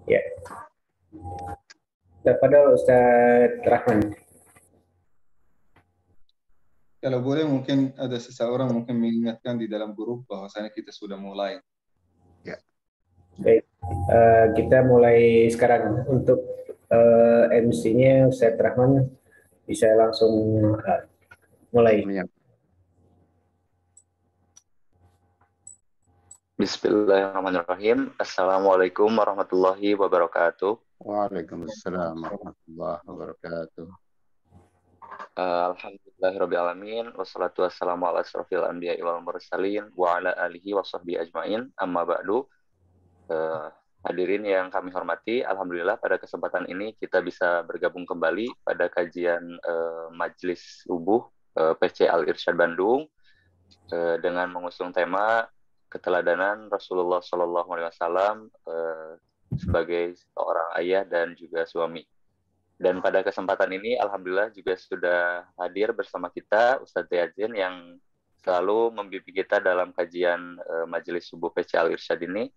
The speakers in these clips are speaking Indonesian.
Ya, kepada Ustadz Rahman. Kalau boleh mungkin ada seseorang mungkin mengingatkan di dalam grup bahwasanya kita sudah mulai. Ya. Baik, kita mulai sekarang. Untuk MC-nya Ustadz Rahman bisa langsung mulai. Bismillahirrahmanirrahim. Assalamualaikum warahmatullahi wabarakatuh. Waalaikumsalam warahmatullahi wabarakatuh. Alhamdulillahirrabbilalamin. Wassalatu wassalamu ala asrofil anbiya wal mursalin wa ala alihi wa sahbihi ajmain. Amma ba'du. Hadirin yang kami hormati, alhamdulillah pada kesempatan ini kita bisa bergabung kembali pada kajian Majelis Subuh PC Al-Irsyad Bandung dengan mengusung tema keteladanan Rasulullah SAW sebagai seorang ayah dan juga suami. Dan pada kesempatan ini, alhamdulillah juga sudah hadir bersama kita Ustadz Yazin yang selalu membimbing kita dalam kajian Majelis Subuh PC Al-Irsyad ini.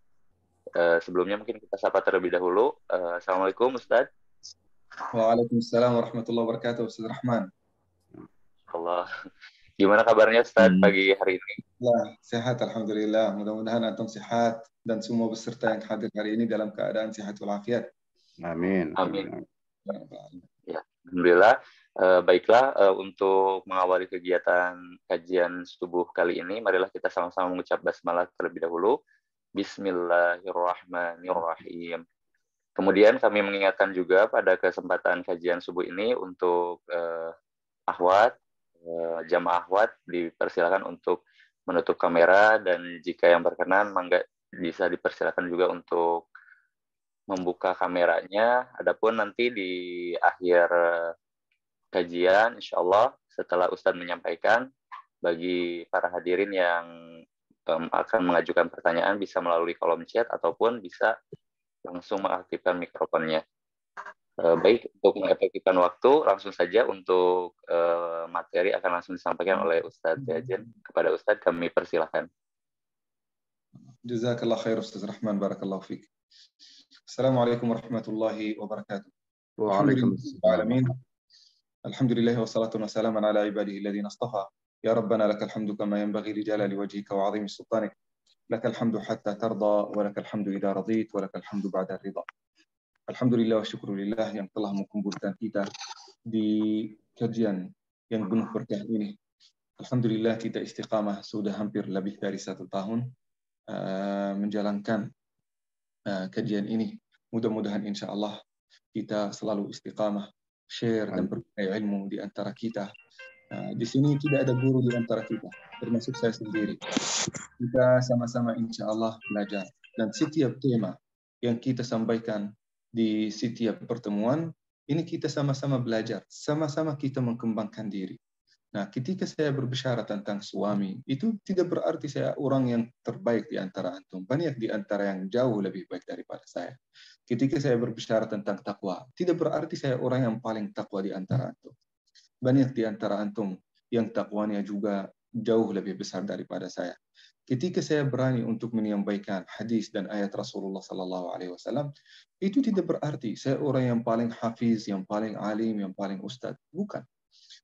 Sebelumnya mungkin kita sapa terlebih dahulu. Assalamualaikum Ustadz. Waalaikumsalam warahmatullahi wabarakatuh, Ustadz Rahman. Allah. Gimana kabarnya Ustadz pagi hari ini? Sehat, alhamdulillah. Mudah-mudahan antum sehat dan semua peserta yang hadir hari ini dalam keadaan sehat walafiat. Amin. Amin. Ya, alhamdulillah. Baiklah, untuk mengawali kegiatan kajian subuh kali ini, marilah kita sama-sama mengucap basmalah terlebih dahulu. Bismillahirrahmanirrahim. Kemudian kami mengingatkan juga pada kesempatan kajian subuh ini untuk akhwat, jamaah akhwat dipersilakan untuk menutup kamera, dan jika yang berkenan mangga bisa dipersilakan juga untuk membuka kameranya. Adapun nanti di akhir kajian, insya Allah setelah Ustadz menyampaikan, bagi para hadirin yang akan mengajukan pertanyaan bisa melalui kolom chat ataupun bisa langsung mengaktifkan mikrofonnya. Baik, untuk mengefektifkan waktu, langsung saja untuk materi akan langsung disampaikan oleh Ustadz Yazin. Kepada Ustadz kami persilahkan. Jazakallah khair Ustadz Rahman, barakallahu fiik. Assalamualaikum warahmatullahi wabarakatuh. Waalaikumsalam. Alhamdulillah wassalatu wassalamu ala ibadihi alladhina istafa. Ya Rabbana lakal hamdu kama yanbaghi li jalali wajhika wa 'azimi sultanik. Lakal hamdu hatta tarda wa lakal hamdu idza radit wa lakal hamdu ba'da ridha. Alhamdulillah wa syukrulillah yang telah mengumpulkan kita di kajian yang penuh berkah ini. Alhamdulillah kita istiqamah sudah hampir lebih dari 1 tahun menjalankan kajian ini. Mudah-mudahan insya Allah kita selalu istiqamah, share dan berbagi ilmu di antara kita. Di sini tidak ada guru di antara kita, termasuk saya sendiri. Kita sama-sama insya Allah belajar. Dan setiap tema yang kita sampaikan di setiap pertemuan, ini kita sama-sama belajar, sama-sama kita mengembangkan diri. Nah, ketika saya berbicara tentang suami, itu tidak berarti saya orang yang terbaik di antara antum. Banyak di antara yang jauh lebih baik daripada saya. Ketika saya berbicara tentang takwa, tidak berarti saya orang yang paling takwa di antara antum. Banyak di antara antum yang takwanya juga jauh lebih besar daripada saya. Ketika saya berani untuk menyampaikan hadis dan ayat Rasulullah SAW, itu tidak berarti saya orang yang paling hafiz, yang paling alim, yang paling ustadz. Bukan.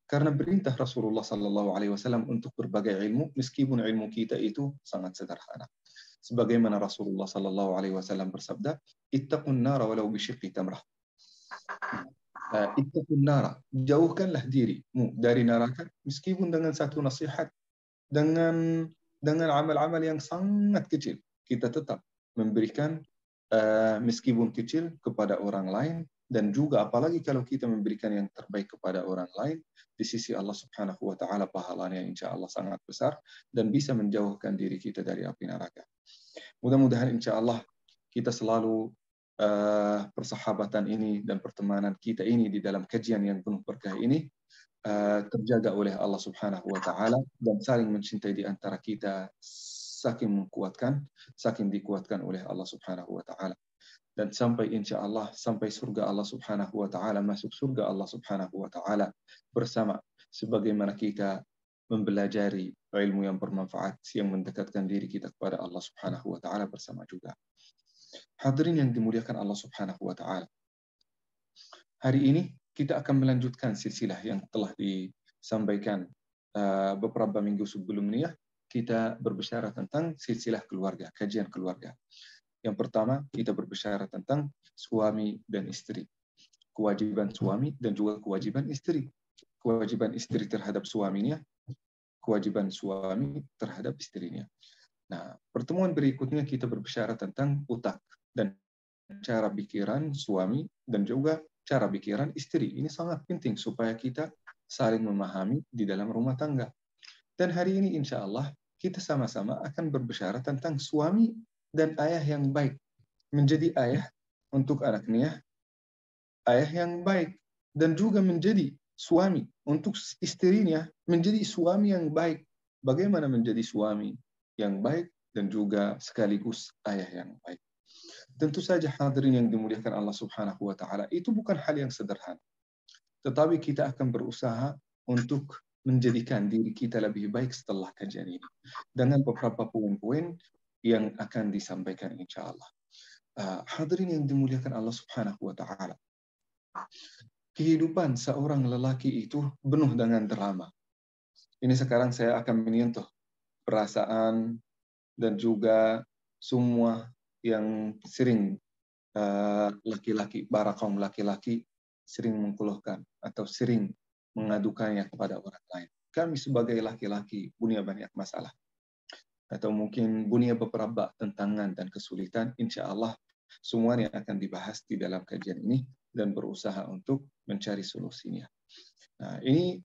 Karena perintah Rasulullah SAW untuk berbagai ilmu, meskipun ilmu kita itu sangat sederhana. Sebagaimana Rasulullah SAW bersabda, ittaqun nara walau bisyiqqi tamrah. Ittaqun nara, jauhkanlah dirimu dari neraka meskipun dengan satu nasihat, dengan amal-amal yang sangat kecil. Kita tetap memberikan meskipun kecil kepada orang lain, dan juga apalagi kalau kita memberikan yang terbaik kepada orang lain, di sisi Allah Subhanahu wa taala pahalanya insya Allah sangat besar dan bisa menjauhkan diri kita dari api neraka. Mudah-mudahan insya Allah kita selalu persahabatan ini dan pertemanan kita ini di dalam kajian yang penuh berkah ini terjaga oleh Allah Subhanahu wa taala dan saling mencintai di antara kita, saking dikuatkan oleh Allah Subhanahu wa taala. Dan sampai insya Allah, sampai surga Allah Subhanahu wa taala, masuk surga Allah Subhanahu wa taala bersama, sebagaimana kita mempelajari ilmu yang bermanfaat yang mendekatkan diri kita kepada Allah Subhanahu wa taala bersama juga. Hadirin yang dimuliakan Allah Subhanahu wa taala. Hari ini kita akan melanjutkan silsilah yang telah disampaikan beberapa minggu sebelumnya. Kita berbicara tentang silsilah keluarga, kajian keluarga. Yang pertama, kita berbicara tentang suami dan istri. Kewajiban suami dan juga kewajiban istri. Kewajiban istri terhadap suaminya, kewajiban suami terhadap istrinya. Nah, pertemuan berikutnya kita berbicara tentang utak dan cara pikiran suami dan juga cara pikiran istri. Ini sangat penting supaya kita saling memahami di dalam rumah tangga. Dan hari ini insya Allah kita sama-sama akan berbicara tentang suami dan ayah yang baik. Menjadi ayah untuk anaknya, ayah yang baik. Dan juga menjadi suami untuk istrinya, menjadi suami yang baik. Bagaimana menjadi suami yang baik dan juga sekaligus ayah yang baik. Tentu saja hadirin yang dimuliakan Allah Subhanahu wa taala, itu bukan hal yang sederhana. Tetapi kita akan berusaha untuk menjadikan diri kita lebih baik setelah kajian ini dengan beberapa poin-poin yang akan disampaikan insya Allah. Hadirin yang dimuliakan Allah Subhanahu wa taala. Kehidupan seorang lelaki itu penuh dengan drama. Ini sekarang saya akan menyentuh perasaan dan juga semua yang sering laki-laki, para kaum laki-laki sering mengeluhkan atau sering mengadukannya kepada orang lain. Kami sebagai laki-laki punya banyak masalah. Atau mungkin punya beberapa tantangan dan kesulitan. Insya Allah semuanya akan dibahas di dalam kajian ini dan berusaha untuk mencari solusinya. Nah,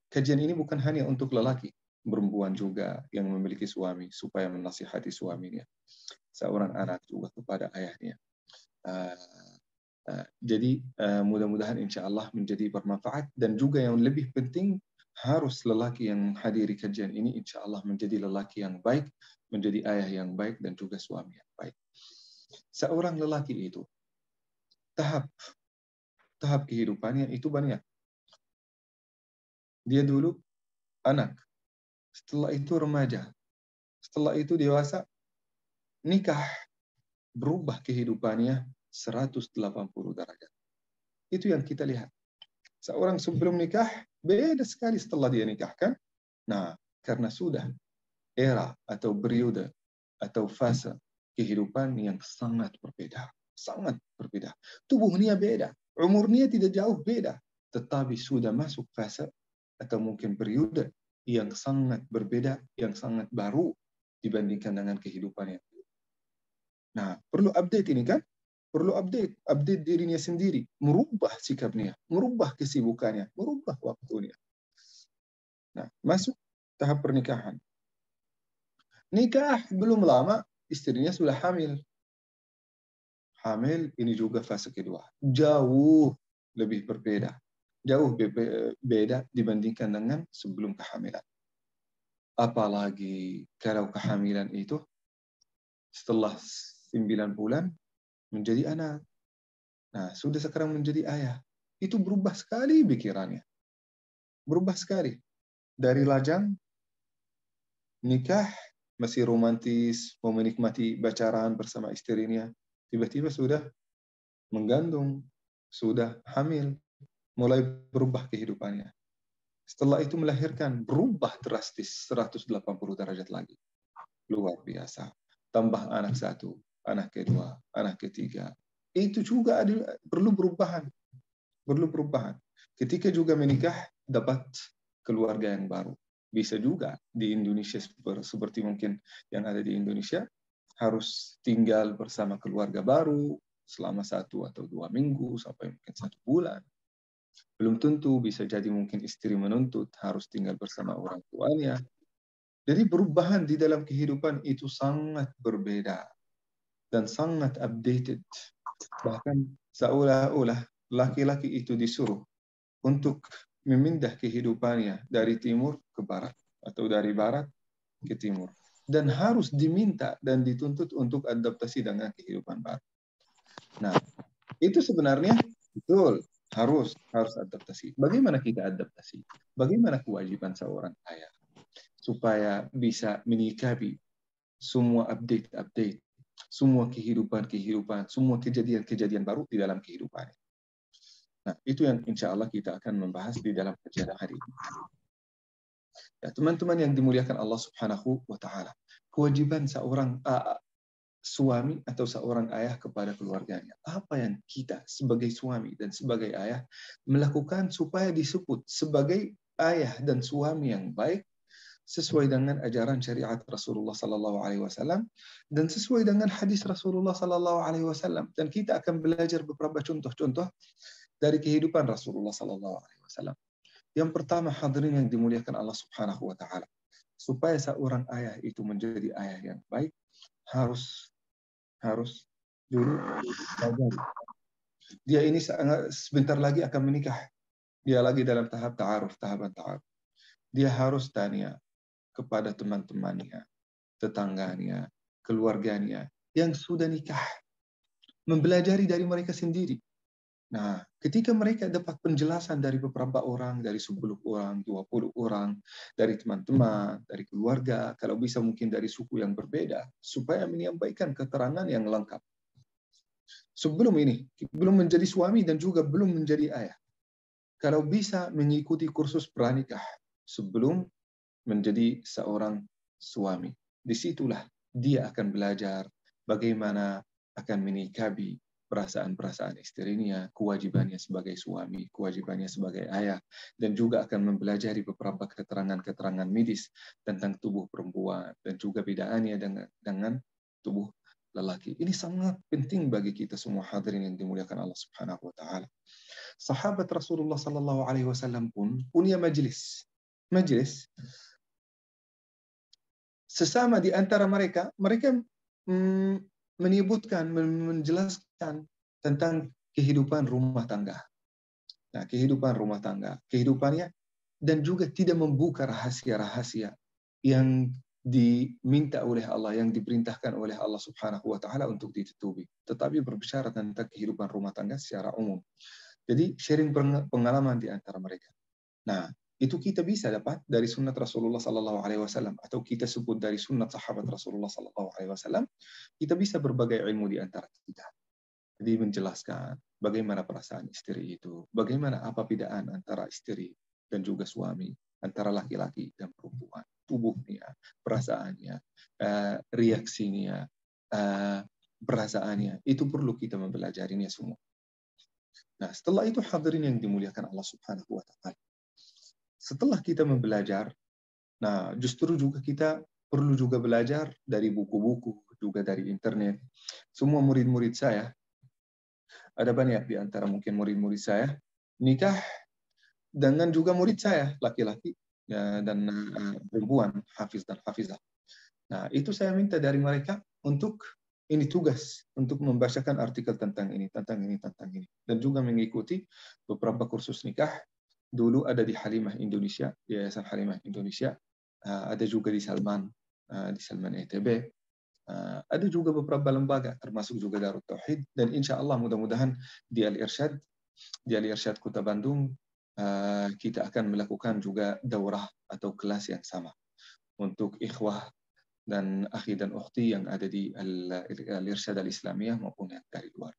kajian ini bukan hanya untuk lelaki, perempuan juga yang memiliki suami supaya menasihati suaminya. Seorang anak juga kepada ayahnya. Jadi mudah-mudahan insya Allah menjadi bermanfaat, dan juga yang lebih penting harus lelaki yang menghadiri kajian ini insya Allah menjadi lelaki yang baik, menjadi ayah yang baik dan juga suami yang baik. Seorang lelaki itu tahap kehidupannya itu banyak. Dia dulu anak, setelah itu remaja, setelah itu dewasa, nikah, berubah kehidupannya 180 derajat. Itu yang kita lihat. Seorang sebelum nikah beda sekali setelah dia nikahkan. Nah, karena sudah era atau periode atau fase kehidupan yang sangat berbeda. Sangat berbeda. Tubuhnya beda. Umurnya tidak jauh beda. Tetapi sudah masuk fase atau mungkin periode yang sangat berbeda, yang sangat baru dibandingkan dengan kehidupan yang dulu. Nah, perlu update ini kan? Perlu update dirinya sendiri, merubah sikapnya, merubah kesibukannya, merubah waktunya. Nah, masuk tahap pernikahan. Nikah belum lama, istrinya sudah hamil. Hamil ini juga fase kedua. Jauh lebih berbeda. Jauh beda dibandingkan dengan sebelum kehamilan. Apalagi kalau kehamilan itu setelah 9 bulan menjadi anak. Nah, sudah sekarang menjadi ayah. Itu berubah sekali pikirannya. Berubah sekali. Dari lajang, nikah, masih romantis, mau menikmati pacaran bersama istrinya. Tiba-tiba sudah mengandung, sudah hamil, mulai berubah kehidupannya. Setelah itu melahirkan, berubah drastis 180 derajat lagi. Luar biasa. Tambah anak satu, anak kedua, anak ketiga. Itu juga perlu perubahan. Perlu perubahan. Ketika juga menikah, dapat keluarga yang baru. Bisa juga di Indonesia seperti mungkin yang ada di Indonesia, harus tinggal bersama keluarga baru selama 1 atau 2 minggu sampai mungkin 1 bulan. Belum tentu, bisa jadi mungkin istri menuntut harus tinggal bersama orang tuanya. Jadi perubahan di dalam kehidupan itu sangat berbeda dan sangat updated. Bahkan seolah-olah laki-laki itu disuruh untuk memindah kehidupannya dari timur ke barat atau dari barat ke timur, dan harus diminta dan dituntut untuk adaptasi dengan kehidupan baru. Nah, itu sebenarnya betul harus adaptasi. Bagaimana kita adaptasi? Bagaimana kewajiban seorang ayah supaya bisa menyikapi semua update semua kehidupan, semua kejadian-kejadian baru di dalam kehidupannya. Nah, itu yang insya Allah kita akan membahas di dalam kajian hari ini. Ya, teman-teman yang dimuliakan Allah Subhanahu wa Ta'ala, kewajiban seorang suami atau seorang ayah kepada keluarganya. Apa yang kita sebagai suami dan sebagai ayah melakukan supaya disebut sebagai ayah dan suami yang baik sesuai dengan ajaran syariat Rasulullah Sallallahu Alaihi Wasallam dan sesuai dengan hadis Rasulullah Sallallahu Alaihi Wasallam. Dan kita akan belajar beberapa contoh-contoh dari kehidupan Rasulullah Sallallahu Alaihi Wasallam. Yang pertama, hadirin yang dimuliakan Allah Subhanahu Wa Taala, supaya seorang ayah itu menjadi ayah yang baik harus dulu belajar. Dia ini sebentar lagi akan menikah. Dia lagi dalam tahapan ta'aruf. Dia harus tanya kepada teman-temannya, tetangganya, keluarganya yang sudah nikah. Mempelajari dari mereka sendiri. Nah, ketika mereka dapat penjelasan dari beberapa orang, dari 10 orang, 20 orang, dari teman-teman, dari keluarga, kalau bisa mungkin dari suku yang berbeda, supaya menyampaikan keterangan yang lengkap. Sebelum ini, belum menjadi suami dan juga belum menjadi ayah. Kalau bisa mengikuti kursus pranikah sebelum menjadi seorang suami. Disitulah dia akan belajar bagaimana akan menikahi perasaan-perasaan istrinya, kewajibannya sebagai suami, kewajibannya sebagai ayah, dan juga akan mempelajari beberapa keterangan-keterangan medis tentang tubuh perempuan dan juga bedaannya dengan tubuh lelaki. Ini sangat penting bagi kita semua hadirin yang dimuliakan Allah Subhanahu wa Ta'ala. Sahabat Rasulullah Sallallahu Alaihi Wasallam pun punya majelis sesama di antara mereka menyebutkan, menjelaskan tentang kehidupan rumah tangga. Nah, kehidupan rumah tangga, kehidupannya, dan juga tidak membuka rahasia-rahasia yang diminta oleh Allah, yang diperintahkan oleh Allah Subhanahu wa Ta'ala untuk ditutupi, tetapi berbicara tentang kehidupan rumah tangga secara umum. Jadi sharing pengalaman di antara mereka. Nah, itu kita bisa dapat dari sunnat Rasulullah Sallallahu Alaihi Wasallam, atau kita sebut dari sunnat sahabat Rasulullah Sallallahu Alaihi Wasallam. Kita bisa berbagai ilmu di antara kita. Jadi menjelaskan bagaimana perasaan istri itu, bagaimana apa bedaan antara istri dan juga suami, antara laki-laki dan perempuan, tubuhnya, perasaannya, reaksinya, perasaannya. Itu perlu kita mempelajarinya semua. Nah, setelah itu hadirin yang dimuliakan Allah Subhanahu wa Ta'ala. Setelah kita membelajar, nah justru juga kita perlu juga belajar dari buku-buku, juga dari internet. Semua murid-murid saya, ada banyak di antara mungkin murid-murid saya, nikah dengan juga murid saya, laki-laki ya, dan perempuan, hafiz dan hafizah. Nah, itu saya minta dari mereka untuk ini tugas, untuk membacakan artikel tentang ini. Dan juga mengikuti beberapa kursus nikah. Dulu ada di Halimah Indonesia, di Yayasan Halimah Indonesia, ada juga di Salman ETB, ada juga beberapa lembaga, termasuk juga Darut Tauhid, dan insya Allah mudah-mudahan di Al-Irsyad Kota Bandung, kita akan melakukan juga daurah atau kelas yang sama untuk ikhwah dan akhi dan ukhti yang ada di Al-Irsyad Al-Islamiyah maupun yang dari luar.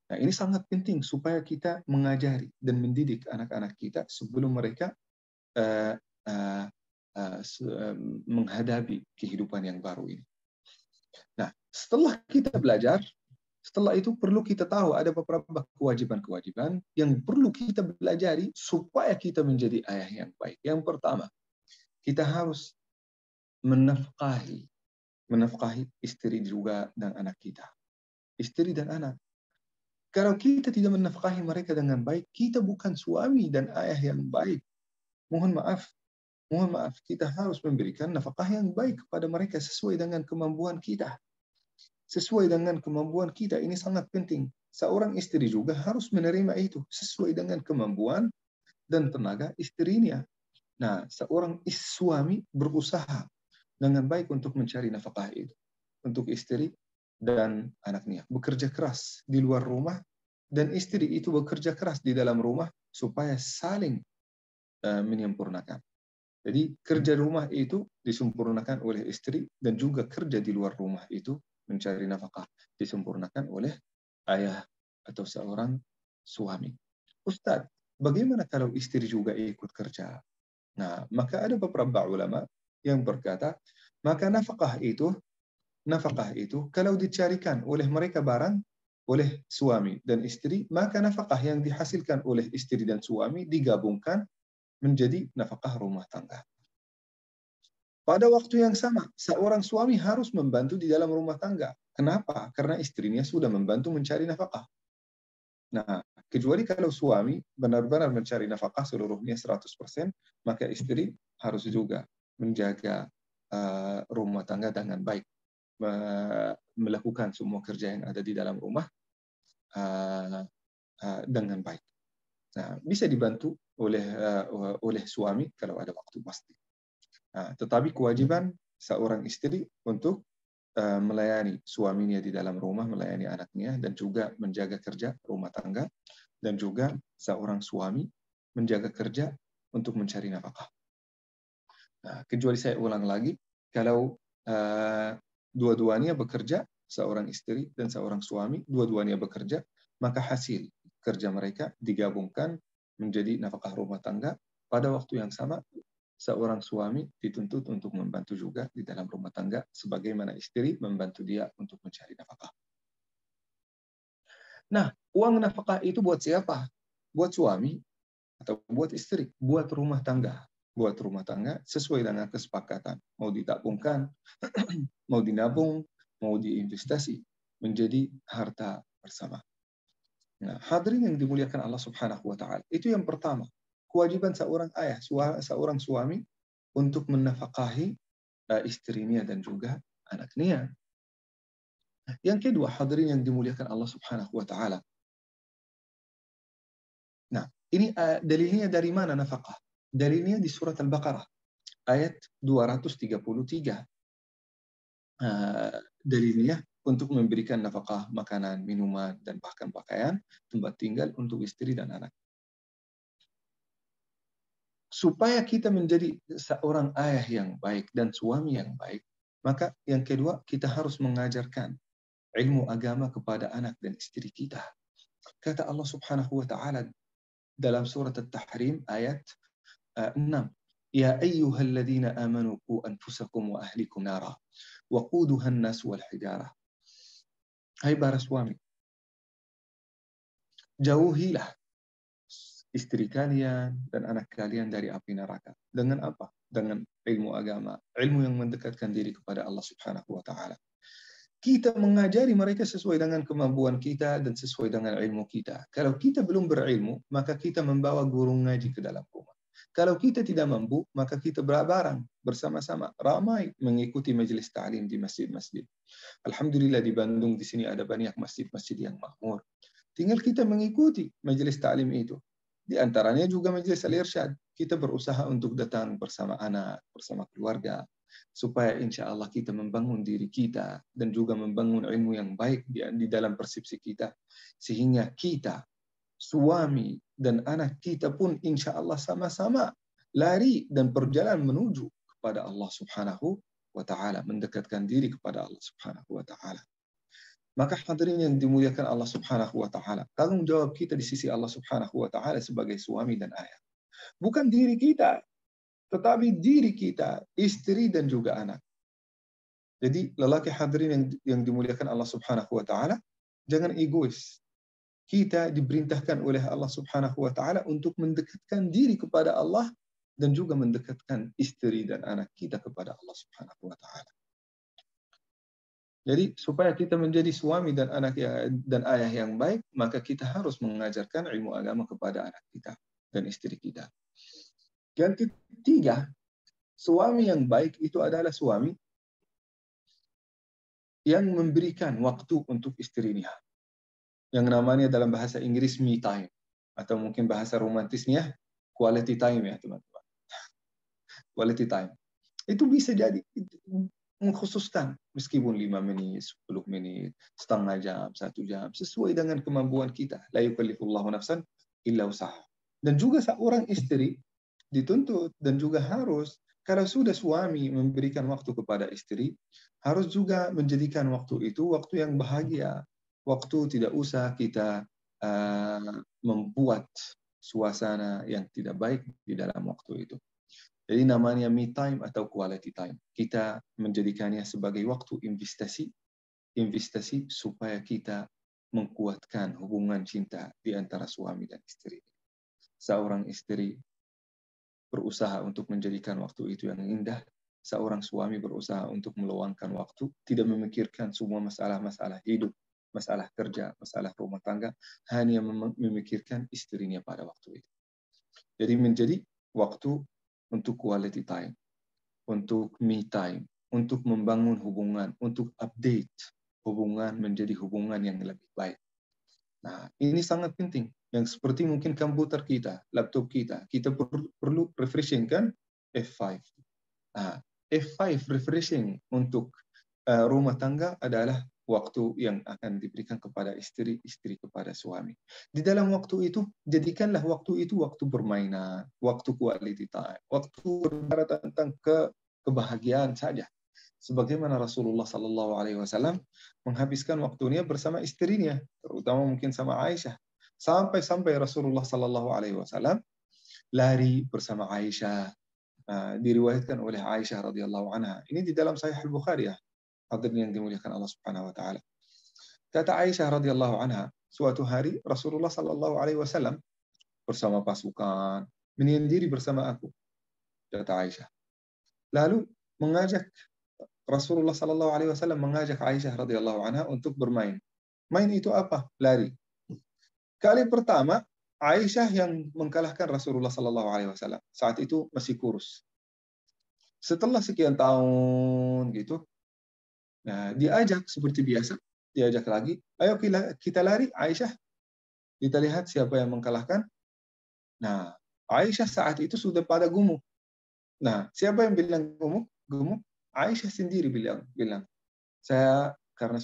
Nah, ini sangat penting supaya kita mengajari dan mendidik anak-anak kita sebelum mereka menghadapi kehidupan yang baru ini. Nah, setelah kita belajar, setelah itu perlu kita tahu ada beberapa kewajiban-kewajiban yang perlu kita pelajari supaya kita menjadi ayah yang baik. Yang pertama, kita harus menafkahi istri juga dan anak kita. Istri dan anak. Kalau kita tidak menafkahi mereka dengan baik, kita bukan suami dan ayah yang baik. Mohon maaf, kita harus memberikan nafkah yang baik kepada mereka sesuai dengan kemampuan kita. Sesuai dengan kemampuan kita, ini sangat penting. Seorang istri juga harus menerima itu sesuai dengan kemampuan dan tenaga istrinya. Nah, seorang suami berusaha dengan baik untuk mencari nafkah itu untuk istri dan anaknya. Bekerja keras di luar rumah dan istri itu bekerja keras di dalam rumah supaya saling menyempurnakan. Jadi kerja rumah itu disempurnakan oleh istri dan juga kerja di luar rumah itu mencari nafkah disempurnakan oleh ayah atau seorang suami. Ustaz, bagaimana kalau istri juga ikut kerja? Nah, maka ada beberapa ulama yang berkata, maka nafkah itu kalau dicarikan oleh mereka bareng, oleh suami dan istri, maka nafkah yang dihasilkan oleh istri dan suami digabungkan menjadi nafkah rumah tangga. Pada waktu yang sama, seorang suami harus membantu di dalam rumah tangga. Kenapa? Karena istrinya sudah membantu mencari nafkah. Nah, kecuali kalau suami benar-benar mencari nafkah seluruhnya 100%, maka istri harus juga menjaga rumah tangga dengan baik, melakukan semua kerja yang ada di dalam rumah dengan baik. Nah, bisa dibantu oleh suami kalau ada waktu pasti. Nah, tetapi kewajiban seorang istri untuk melayani suaminya di dalam rumah, melayani anaknya, dan juga menjaga kerja rumah tangga, dan juga seorang suami menjaga kerja untuk mencari nafkah. Nah, kecuali saya ulang lagi, kalau dua-duanya bekerja, seorang istri dan seorang suami, dua-duanya bekerja, maka hasil kerja mereka digabungkan menjadi nafkah rumah tangga. Pada waktu yang sama, seorang suami dituntut untuk membantu juga di dalam rumah tangga, sebagaimana istri membantu dia untuk mencari nafkah. Nah, uang nafkah itu buat siapa? Buat suami atau buat istri? Buat rumah tangga. Buat rumah tangga sesuai dengan kesepakatan. Mau ditabungkan, mau dinabung, mau diinvestasi menjadi harta bersama. Nah, hadirin yang dimuliakan Allah Subhanahu wa Ta'ala, itu yang pertama. Kewajiban seorang ayah, seorang suami untuk menafkahi istrinya dan juga anaknya. Yang kedua, hadirin yang dimuliakan Allah Subhanahu wa Ta'ala. Nah, ini dalilnya dari mana nafkah? Dalilnya di surat Al-Baqarah ayat 233. Dalilnya untuk memberikan nafkah makanan, minuman, dan bahkan pakaian, tempat tinggal untuk istri dan anak. Supaya kita menjadi seorang ayah yang baik dan suami yang baik, maka yang kedua, kita harus mengajarkan ilmu agama kepada anak dan istri kita. Kata Allah Subhanahu wa Ta'ala dalam surat At-Tahrim ayat 6, Ya ayyuhalladzina amanu qu anfusakum wa ahlikum nara wa quduha an-nas wal hijarah. Hai para suami, jauhilah istri kalian dan anak kalian dari api neraka. Dengan apa? Dengan ilmu agama, ilmu yang mendekatkan diri kepada Allah Subhanahu wa Ta'ala. Kita mengajari mereka sesuai dengan kemampuan kita dan sesuai dengan ilmu kita. Kalau kita belum berilmu, maka kita membawa guru ngaji ke dalam rumah. Kalau kita tidak mampu, maka kita bareng bersama-sama ramai mengikuti majelis ta'lim di masjid-masjid. Alhamdulillah di Bandung di sini ada banyak masjid-masjid yang makmur. Tinggal kita mengikuti majelis ta'lim itu. Di antaranya juga majelis al-irsyad. Kita berusaha untuk datang bersama anak, bersama keluarga, supaya insya Allah kita membangun diri kita dan juga membangun ilmu yang baik di dalam persepsi kita, sehingga kita, suami dan anak kita pun insya Allah sama-sama lari dan berjalan menuju kepada Allah Subhanahu wa Ta'ala, mendekatkan diri kepada Allah Subhanahu wa Ta'ala. Maka hadirin yang dimuliakan Allah Subhanahu wa Ta'ala, tanggung jawab kita di sisi Allah Subhanahu wa Ta'ala sebagai suami dan ayah. Bukan diri kita, tetapi diri kita, istri dan juga anak. Jadi lelaki hadirin yang dimuliakan Allah Subhanahu wa Ta'ala, jangan egois. Kita diperintahkan oleh Allah Subhanahu wa Ta'ala untuk mendekatkan diri kepada Allah dan juga mendekatkan istri dan anak kita kepada Allah Subhanahu wa Ta'ala. Jadi supaya kita menjadi suami dan anak dan ayah yang baik, maka kita harus mengajarkan ilmu agama kepada anak kita dan istri kita. Yang ketiga, suami yang baik itu adalah suami yang memberikan waktu untuk istrinya. Yang namanya dalam bahasa Inggris me time, atau mungkin bahasa romantisnya quality time ya teman-teman. Quality time. Itu bisa jadi mengkhususkan meskipun 5 menit, 10 menit, setengah jam, 1 jam, sesuai dengan kemampuan kita. La yukallifullahu nafsan illa usaha. Dan juga seorang istri dituntut dan juga harus kalau sudah suami memberikan waktu kepada istri, harus juga menjadikan waktu itu waktu yang bahagia. Waktu tidak usah kita membuat suasana yang tidak baik di dalam waktu itu. Jadi namanya me time atau quality time. Kita menjadikannya sebagai waktu investasi supaya kita menguatkan hubungan cinta di antara suami dan istri. Seorang istri berusaha untuk menjadikan waktu itu yang indah. Seorang suami berusaha untuk meluangkan waktu, tidak memikirkan semua masalah-masalah hidup, masalah kerja, masalah rumah tangga, hanya memikirkan istrinya pada waktu itu. Jadi menjadi waktu untuk quality time, untuk me time, untuk membangun hubungan, untuk update hubungan menjadi hubungan yang lebih baik. Nah, ini sangat penting. Yang seperti mungkin komputer kita, laptop kita perlu refreshing kan? F5. Nah, F5 refreshing untuk rumah tangga adalah waktu yang akan diberikan kepada istri kepada suami. Di dalam waktu itu, jadikanlah waktu itu waktu bermainan, waktu quality time, waktu berbicara tentang kebahagiaan saja. Sebagaimana Rasulullah Sallallahu Alaihi Wasallam menghabiskan waktunya bersama istrinya, terutama mungkin sama Aisyah. Sampai Rasulullah Sallallahu Alaihi Wasallam lari bersama Aisyah. Diriwayatkan oleh Aisyah radhiyallahu anha. Ini di dalam Sahih Al-Bukhari ya. Hadirin yang dimuliakan Allah Subhanahu wa taala. Kata Aisyah radhiyallahu anha, suatu hari Rasulullah Sallallahu Alaihi Wasallam bersama pasukan menyendiri bersama aku. Kata Aisyah. Lalu Rasulullah Sallallahu Alaihi Wasallam mengajak Aisyah radhiyallahu anha untuk bermain. Main itu apa? Lari. Kali pertama Aisyah yang mengalahkan Rasulullah Sallallahu Alaihi Wasallam. Saat itu masih kurus. Setelah sekian tahun gitu, nah diajak seperti biasa, diajak lagi. Ayo kita lari, Aisyah. Kita lihat siapa yang mengalahkan. Nah, Aisyah saat itu sudah pada gemuk. Nah, siapa yang bilang gemuk? Aisyah sendiri bilang, saya karena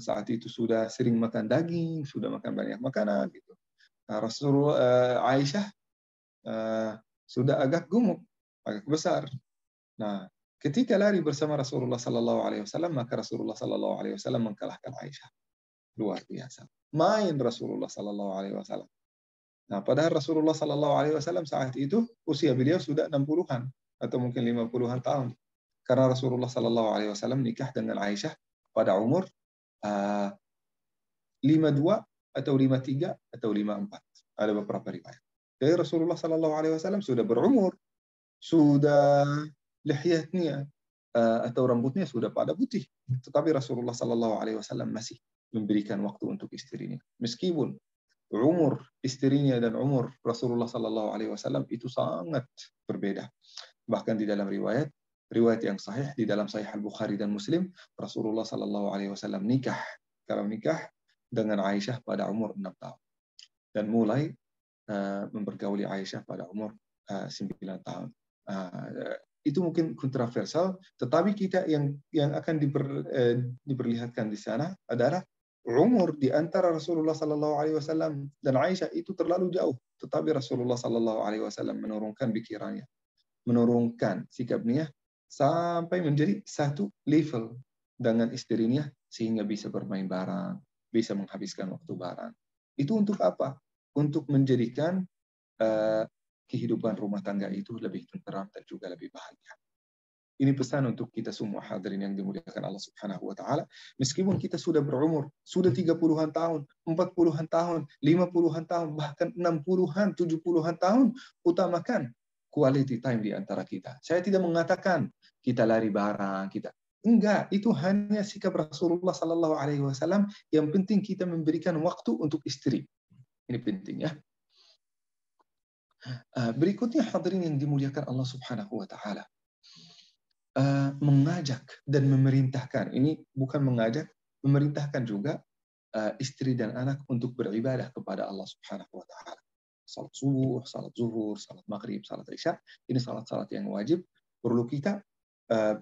saat itu sudah sering makan daging, sudah makan banyak makanan gitu. Nah, Aisyah sudah agak gemuk, agak besar. Nah, ketika lari bersama Rasulullah Sallallahu Alaihi Wasallam, maka Rasulullah Sallallahu Alaihi Wasallam mengalahkan Aisyah. Luar biasa. Main Rasulullah Sallallahu Alaihi Wasallam. Nah, padahal Rasulullah Sallallahu Alaihi Wasallam saat itu usia beliau sudah 60-an atau mungkin 50-an tahun. Karena Rasulullah Sallallahu Alaihi Wasallam nikah dengan Aisyah pada umur 52 atau 53 atau 54. Ada beberapa riwayat. Jadi Rasulullah Sallallahu Alaihi Wasallam sudah berumur, sudah lihyatnya atau rambutnya sudah pada putih. Tetapi Rasulullah Sallallahu Alaihi Wasallam masih memberikan waktu untuk istrinya. Meskipun umur istrinya dan umur Rasulullah Sallallahu Alaihi Wasallam itu sangat berbeda. Bahkan di dalam riwayat yang sahih di dalam Sahih Al-Bukhari dan Muslim, Rasulullah Sallallahu Alaihi Wasallam nikah dengan Aisyah pada umur 6 tahun dan mulai mempergauli Aisyah pada umur 9 tahun. Itu mungkin kontroversial, tetapi kita yang akan diperlihatkan di sana adalah umur di antara Rasulullah Sallallahu Alaihi Wasallam dan Aisyah itu terlalu jauh, tetapi Rasulullah Sallallahu Alaihi Wasallam menurunkan pikirannya, menurunkan sikapnya sampai menjadi satu level dengan istrinya sehingga bisa bermain bareng, bisa menghabiskan waktu bareng. Itu untuk apa? Untuk menjadikan kehidupan rumah tangga itu lebih tenteram dan juga lebih bahagia. Ini pesan untuk kita semua hadirin yang dimuliakan Allah Subhanahu wa taala. Meskipun kita sudah berumur, sudah 30-an tahun, 40-an tahun, 50-an tahun, bahkan 60-an, 70-an tahun, utamakan quality time di antara kita. Saya tidak mengatakan kita lari bareng, enggak, itu hanya sikap Rasulullah Sallallahu Alaihi Wasallam. Yang penting kita memberikan waktu untuk istri. Ini penting ya. Berikutnya hadirin yang dimuliakan Allah Subhanahu wa taala. Mengajak dan memerintahkan. Ini bukan mengajak, memerintahkan juga istri dan anak untuk beribadah kepada Allah Subhanahu wa taala. Salat subuh, salat zuhur, salat maghrib, salat isya, ini salat-salat yang wajib. Perlu kita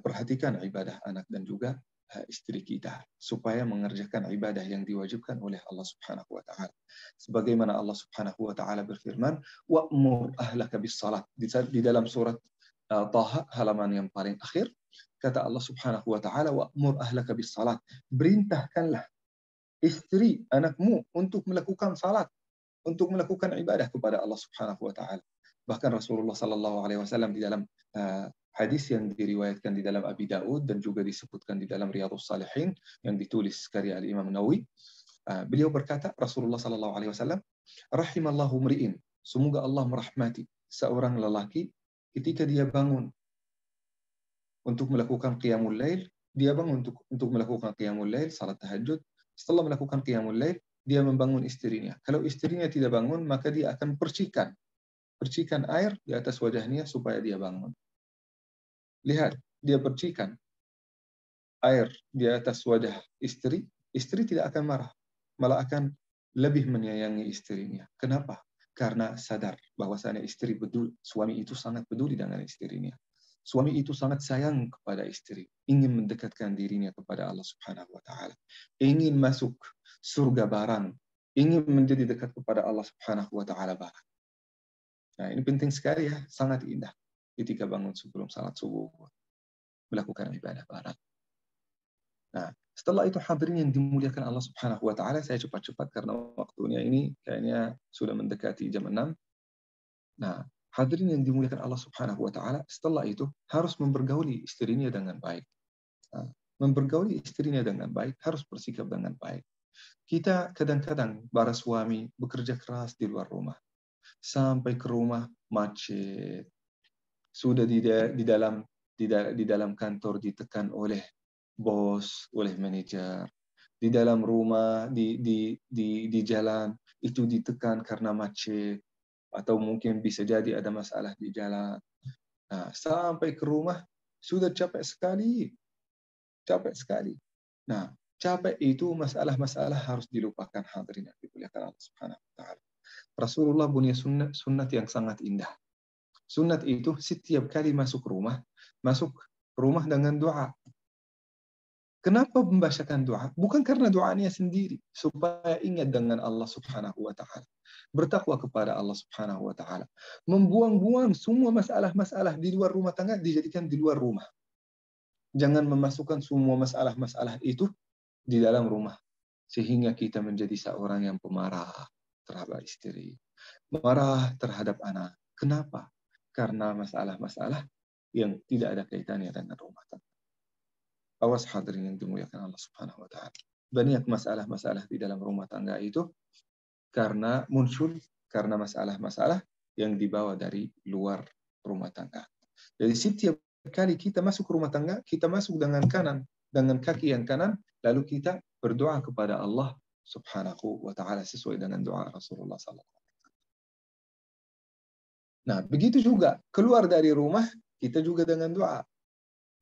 perhatikan ibadah anak dan juga istri kita supaya mengerjakan ibadah yang diwajibkan oleh Allah Subhanahu wa taala. Sebagaimana Allah Subhanahu wa taala berfirman, "Wa'mur ahlaka bis salat" di dalam surat Taha halaman yang paling akhir, kata Allah Subhanahu wa taala, wa'mur ahlaka bis salat. Perintahkanlah istri anakmu untuk melakukan salat, untuk melakukan ibadah kepada Allah Subhanahu wa taala. Bahkan Rasulullah sallallahu alaihi wasallam di dalam hadis yang diriwayatkan di dalam Abi Daud dan juga disebutkan di dalam Riyadhus Shalihin yang ditulis karya Al-Imam Nawawi, beliau berkata, Rasulullah sallallahu alaihi wasallam, rahimallahu mri'in, semoga Allah merahmati seorang lelaki ketika dia bangun untuk melakukan qiyamul lail, dia bangun untuk melakukan qiyamul lail, salat tahajud. Setelah melakukan qiyamul lail, dia membangun istrinya. Kalau istrinya tidak bangun, maka dia akan percikan air di atas wajahnya supaya dia bangun. Lihat, dia percikan air di atas wajah istri tidak akan marah, malah akan lebih menyayangi istrinya. Kenapa? Karena sadar bahwasanya istri peduli, suami itu sangat peduli dengan istrinya. Suami itu sangat sayang kepada istri, ingin mendekatkan dirinya kepada Allah Subhanahu wa taala, ingin masuk surga bareng, ingin menjadi dekat kepada Allah Subhanahu wa taala bareng. Nah, ini penting sekali ya, sangat indah ketika bangun sebelum salat subuh melakukan ibadah bareng. Nah, setelah itu hadirin yang dimuliakan Allah Subhanahu wa taala, saya cepat-cepat karena waktunya ini kayaknya sudah mendekati jam 6. Nah, hadirin yang dimuliakan Allah Subhanahu wa taala, setelah itu harus mempergauli istrinya dengan baik. Nah, mempergauli istrinya dengan baik, harus bersikap dengan baik. Kita kadang-kadang para suami bekerja keras di luar rumah. Sampai ke rumah macet. Sudah di dalam kantor ditekan oleh bos, oleh manajer. Di dalam rumah, di jalan itu ditekan karena macet, atau mungkin bisa jadi ada masalah di jalan. Nah, sampai ke rumah sudah capek sekali. Nah, capek itu masalah-masalah harus dilupakan, hadirin yang dimuliakan Allah Subhanahu wa taala. Rasulullah punya sunnat yang sangat indah. Sunnat itu setiap kali masuk rumah dengan doa. Kenapa membacakan doa? Bukan karena doanya sendiri, supaya ingat dengan Allah Subhanahu wa taala. Bertakwa kepada Allah Subhanahu wa taala. Membuang-buang semua masalah-masalah di luar rumah tangga, dijadikan di luar rumah. Jangan memasukkan semua masalah-masalah itu di dalam rumah, sehingga kita menjadi seorang yang pemarah terhadap istri, marah terhadap anak. Kenapa? Karena masalah-masalah yang tidak ada kaitannya dengan rumah tangga. Awas hadirin yang dimuliakan Allah Subhanahu wa taala. Banyak masalah-masalah di dalam rumah tangga itu karena muncul karena masalah-masalah yang dibawa dari luar rumah tangga. Jadi setiap kali kita masuk rumah tangga, kita masuk dengan kanan, dengan kaki yang kanan, lalu kita berdoa kepada Allah Subhanahu wa taala sesuai dengan doa Rasulullah sallallahu alaihi wasallam. Nah, begitu juga keluar dari rumah kita juga dengan doa.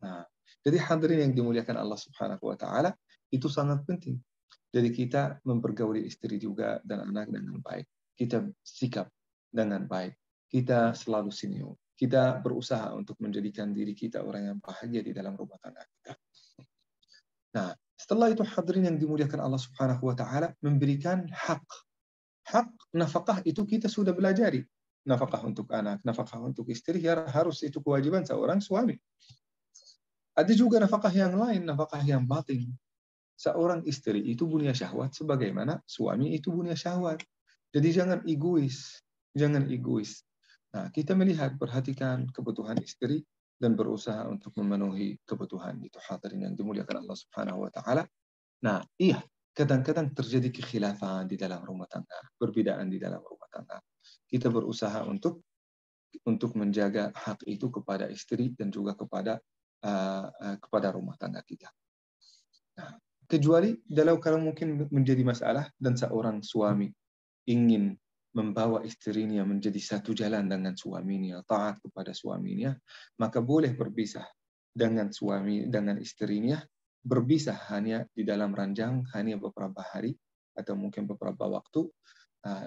Nah, jadi hadirin yang dimuliakan Allah Subhanahu wa taala, itu sangat penting. Jadi kita mempergauli istri juga dan anak dengan baik. Kita sikap dengan baik. Kita selalu senyum. Kita berusaha untuk menjadikan diri kita orang yang bahagia di dalam rumah tangga kita. Nah, setelah itu hadirin yang dimuliakan Allah Subhanahu wa taala, memberikan hak. Hak nafkah itu kita sudah belajari. Nafkah untuk anak, nafkah untuk istri, harus itu kewajiban seorang suami. Ada juga nafkah yang lain, nafkah yang batin. Seorang istri itu punya syahwat sebagaimana suami itu punya syahwat. Jadi jangan egois. Jangan egois. Nah, kita melihat, perhatikan kebutuhan istri dan berusaha untuk memenuhi kebutuhan itu, hadirin yang dimuliakan Allah Subhanahu wa taala. Nah, iya, kadang-kadang terjadi kekhilafan di dalam rumah tangga, perbedaan di dalam rumah tangga. Kita berusaha untuk menjaga hak itu kepada istri dan juga kepada rumah tangga kita. Nah, kecuali kalau mungkin menjadi masalah dan seorang suami ingin membawa istrinya menjadi satu jalan dengan suaminya, taat kepada suaminya, maka boleh berpisah dengan istrinya, berpisah hanya di dalam ranjang, hanya beberapa hari atau mungkin beberapa waktu,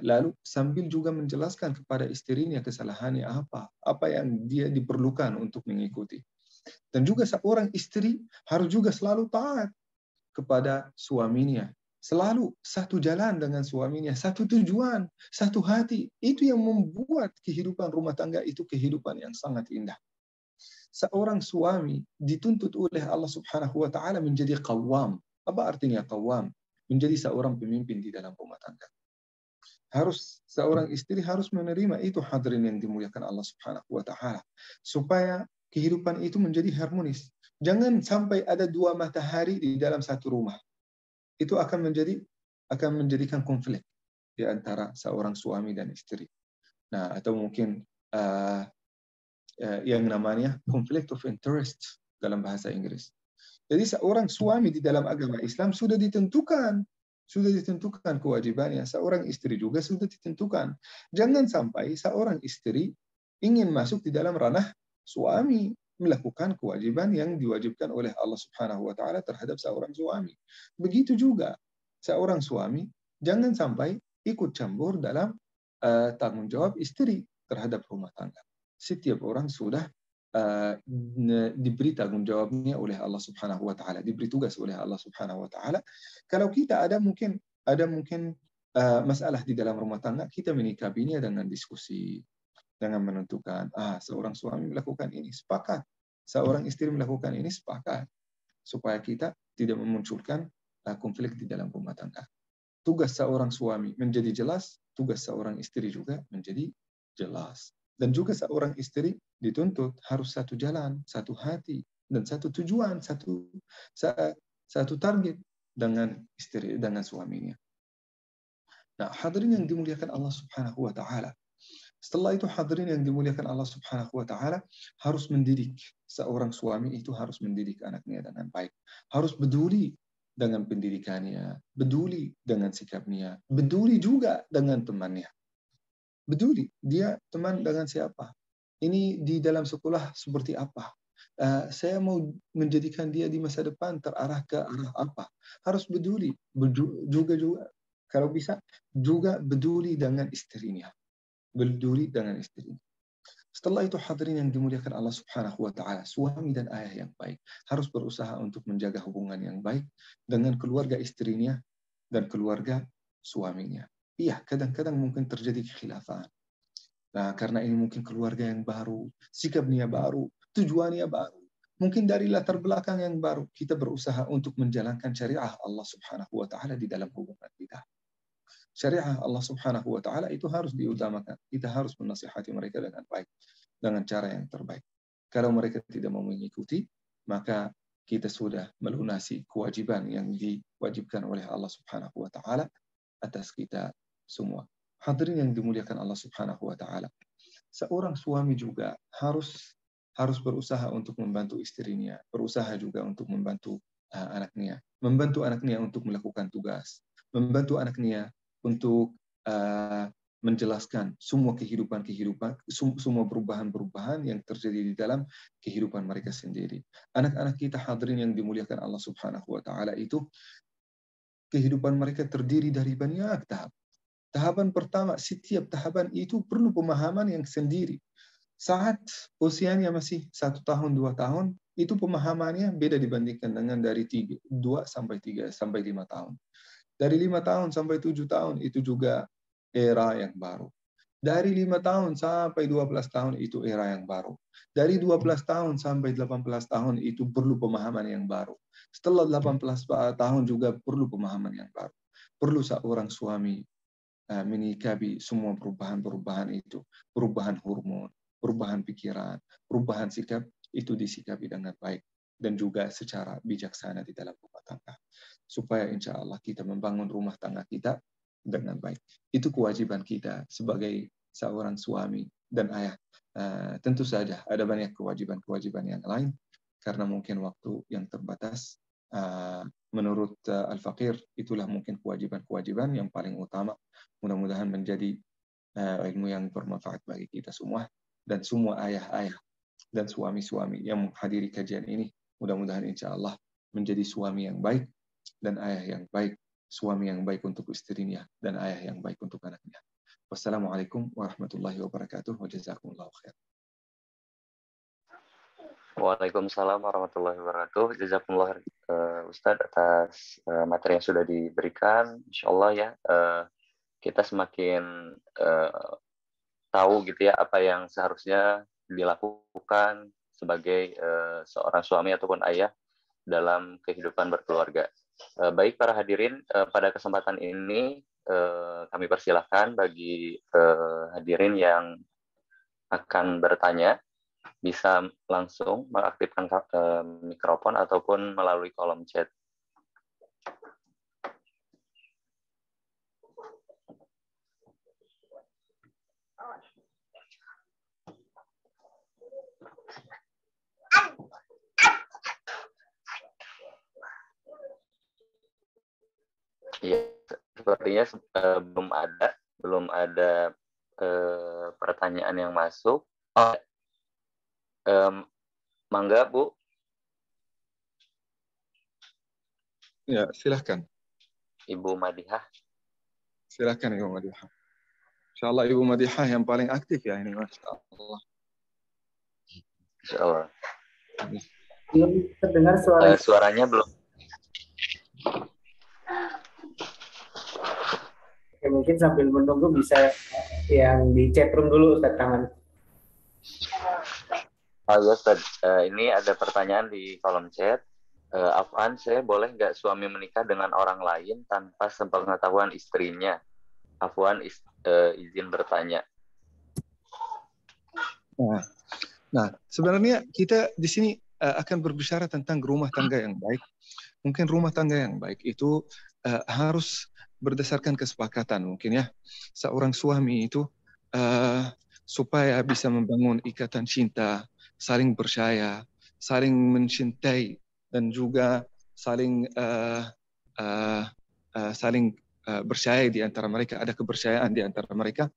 lalu sambil juga menjelaskan kepada istrinya kesalahannya apa yang dia diperlukan untuk mengikuti. Dan juga seorang istri harus juga selalu taat kepada suaminya. Selalu satu jalan dengan suaminya, satu tujuan, satu hati. Itu yang membuat kehidupan rumah tangga itu kehidupan yang sangat indah. Seorang suami dituntut oleh Allah Subhanahu wa taala menjadi qawwam. Apa artinya qawwam? Menjadi seorang pemimpin di dalam rumah tangga. Seorang istri harus menerima itu, hadirin yang dimuliakan Allah Subhanahu wa taala, supaya kehidupan itu menjadi harmonis. Jangan sampai ada dua matahari di dalam satu rumah. Itu akan menjadikan konflik di antara seorang suami dan istri. Nah, atau mungkin yang namanya conflict of interest dalam bahasa Inggris. Jadi seorang suami di dalam agama Islam sudah ditentukan kewajibannya. Seorang istri juga sudah ditentukan. Jangan sampai seorang istri ingin masuk di dalam ranah suami, melakukan kewajiban yang diwajibkan oleh Allah Subhanahu wa taala terhadap seorang suami. Begitu juga seorang suami jangan sampai ikut campur dalam tanggung jawab istri terhadap rumah tangga. Setiap orang sudah diberi tanggung jawabnya oleh Allah Subhanahu wa taala, diberi tugas oleh Allah Subhanahu wa taala. Kalau kita ada mungkin masalah di dalam rumah tangga, kita menikapinya dengan diskusi, dengan menentukan seorang suami melakukan ini, sepakat. Seorang istri melakukan ini, sepakat. Supaya kita tidak memunculkan konflik di dalam rumah tangga. Tugas seorang suami menjadi jelas, tugas seorang istri juga menjadi jelas. Dan juga seorang istri dituntut harus satu jalan, satu hati, dan satu tujuan, satu target dengan istri, dengan suaminya. Nah, hadirin yang dimuliakan Allah Subhanahu wa taala. Setelah itu, hadirin yang dimuliakan Allah Subhanahu wa taala, harus mendidik. Seorang suami itu harus mendidik anaknya dengan baik. Harus peduli dengan pendidikannya, peduli dengan sikapnya, peduli juga dengan temannya. Peduli dia teman dengan siapa, ini di dalam sekolah seperti apa, saya mau menjadikan dia di masa depan terarah ke arah apa. Harus peduli juga kalau bisa juga peduli dengan istrinya, peduli dengan istrinya. Setelah itu, hadirin yang dimuliakan Allah Subhanahu wa taala, suami dan ayah yang baik harus berusaha untuk menjaga hubungan yang baik dengan keluarga istrinya dan keluarga suaminya. Iya, kadang-kadang mungkin terjadi kekhilafan. Nah, karena ini mungkin keluarga yang baru, sikapnya baru, tujuannya baru. Mungkin dari latar belakang yang baru, kita berusaha untuk menjalankan syariah Allah Subhanahu wa taala di dalam hubungan kita. Syariah Allah Subhanahu wa taala itu harus diutamakan. Kita harus menasihati mereka dengan baik, dengan cara yang terbaik. Kalau mereka tidak mau mengikuti, maka kita sudah melunasi kewajiban yang diwajibkan oleh Allah Subhanahu wa taala atas kita semua. Hadirin yang dimuliakan Allah Subhanahu wa taala. Seorang suami juga harus berusaha untuk membantu istrinya, berusaha juga untuk membantu anaknya, membantu anaknya untuk melakukan tugas, membantu anaknya untuk menjelaskan semua kehidupan, semua perubahan yang terjadi di dalam kehidupan mereka sendiri. Anak-anak kita, hadirin yang dimuliakan Allah Subhanahu wa taala, itu kehidupan mereka terdiri dari banyak tahap. Tahapan pertama, setiap tahapan itu perlu pemahaman yang sendiri. Saat usianya masih 1 tahun, 2 tahun, itu pemahamannya beda dibandingkan dengan dari 2 sampai 3 sampai 5 tahun. Dari 5 tahun sampai 7 tahun itu juga era yang baru. Dari 5 tahun sampai 12 tahun itu era yang baru. Dari 12 tahun sampai 18 tahun itu perlu pemahaman yang baru. Setelah 18 tahun juga perlu pemahaman yang baru. Perlu seorang suami menyikapi semua perubahan itu, perubahan hormon, perubahan pikiran, perubahan sikap, itu disikapi dengan baik dan juga secara bijaksana di dalam rumah tangga, supaya insya Allah kita membangun rumah tangga kita dengan baik. Itu kewajiban kita sebagai seorang suami dan ayah. Tentu saja ada banyak kewajiban-kewajiban yang lain, karena mungkin waktu yang terbatas. Menurut Al-Faqir, itulah mungkin kewajiban-kewajiban yang paling utama. Mudah-mudahan menjadi ilmu yang bermanfaat bagi kita semua, dan semua ayah-ayah dan suami-suami yang menghadiri kajian ini. Mudah-mudahan insya Allah menjadi suami yang baik dan ayah yang baik, suami yang baik untuk istrinya dan ayah yang baik untuk anaknya. Wassalamualaikum warahmatullahi wabarakatuh. Wa jazakumullahu khair. Waalaikumsalam warahmatullahi wabarakatuh. Jazakumullah Ustadz atas materi yang sudah diberikan. Insya Allah ya, kita semakin tahu gitu ya apa yang seharusnya dilakukan sebagai seorang suami ataupun ayah dalam kehidupan berkeluarga. Baik para hadirin, pada kesempatan ini kami persilahkan bagi hadirin yang akan bertanya bisa langsung mengaktifkan mikrofon ataupun melalui kolom chat. Ya, sepertinya belum ada pertanyaan yang masuk. Mangga Bu. Ya, silahkan. Ibu Madihah. Silahkan Ibu Madihah. Insyaallah Ibu Madihah yang paling aktif ya ini, Masya Allah. Insyaallah. Belum terdengar Suaranya belum. Oke, mungkin sambil menunggu bisa yang di chat room dulu, Ustaz Rahman. Oh ya Ustaz, ini ada pertanyaan di kolom chat. Afwan, saya boleh nggak suami menikah dengan orang lain tanpa sepengetahuan istrinya? Afwan, izin bertanya. Nah, sebenarnya kita di sini akan berbicara tentang rumah tangga yang baik. Mungkin rumah tangga yang baik itu harus berdasarkan kesepakatan mungkin ya. Seorang suami itu supaya bisa membangun ikatan cinta, saling percaya, saling mencintai, dan juga saling percaya di antara mereka, ada kepercayaan di antara mereka,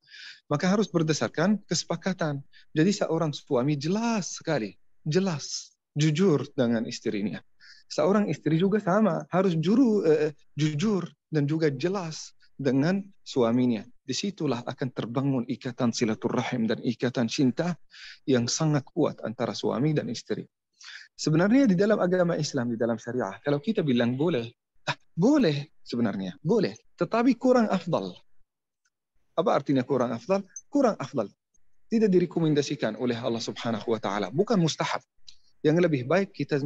maka harus berdasarkan kesepakatan. Jadi seorang suami jelas sekali, jelas, jujur dengan istrinya. Seorang istri juga sama, harus jujur dan juga jelas dengan suaminya. Disitulah akan terbangun ikatan silaturahim dan ikatan cinta yang sangat kuat antara suami dan istri. Sebenarnya di dalam agama Islam, di dalam syariah, kalau kita bilang boleh, boleh sebenarnya, boleh. Tetapi kurang afdal. Apa artinya kurang afdal? Kurang afdal. Tidak direkomendasikan oleh Allah Subhanahu wa Ta'ala. Bukan mustahab. Yang lebih baik kita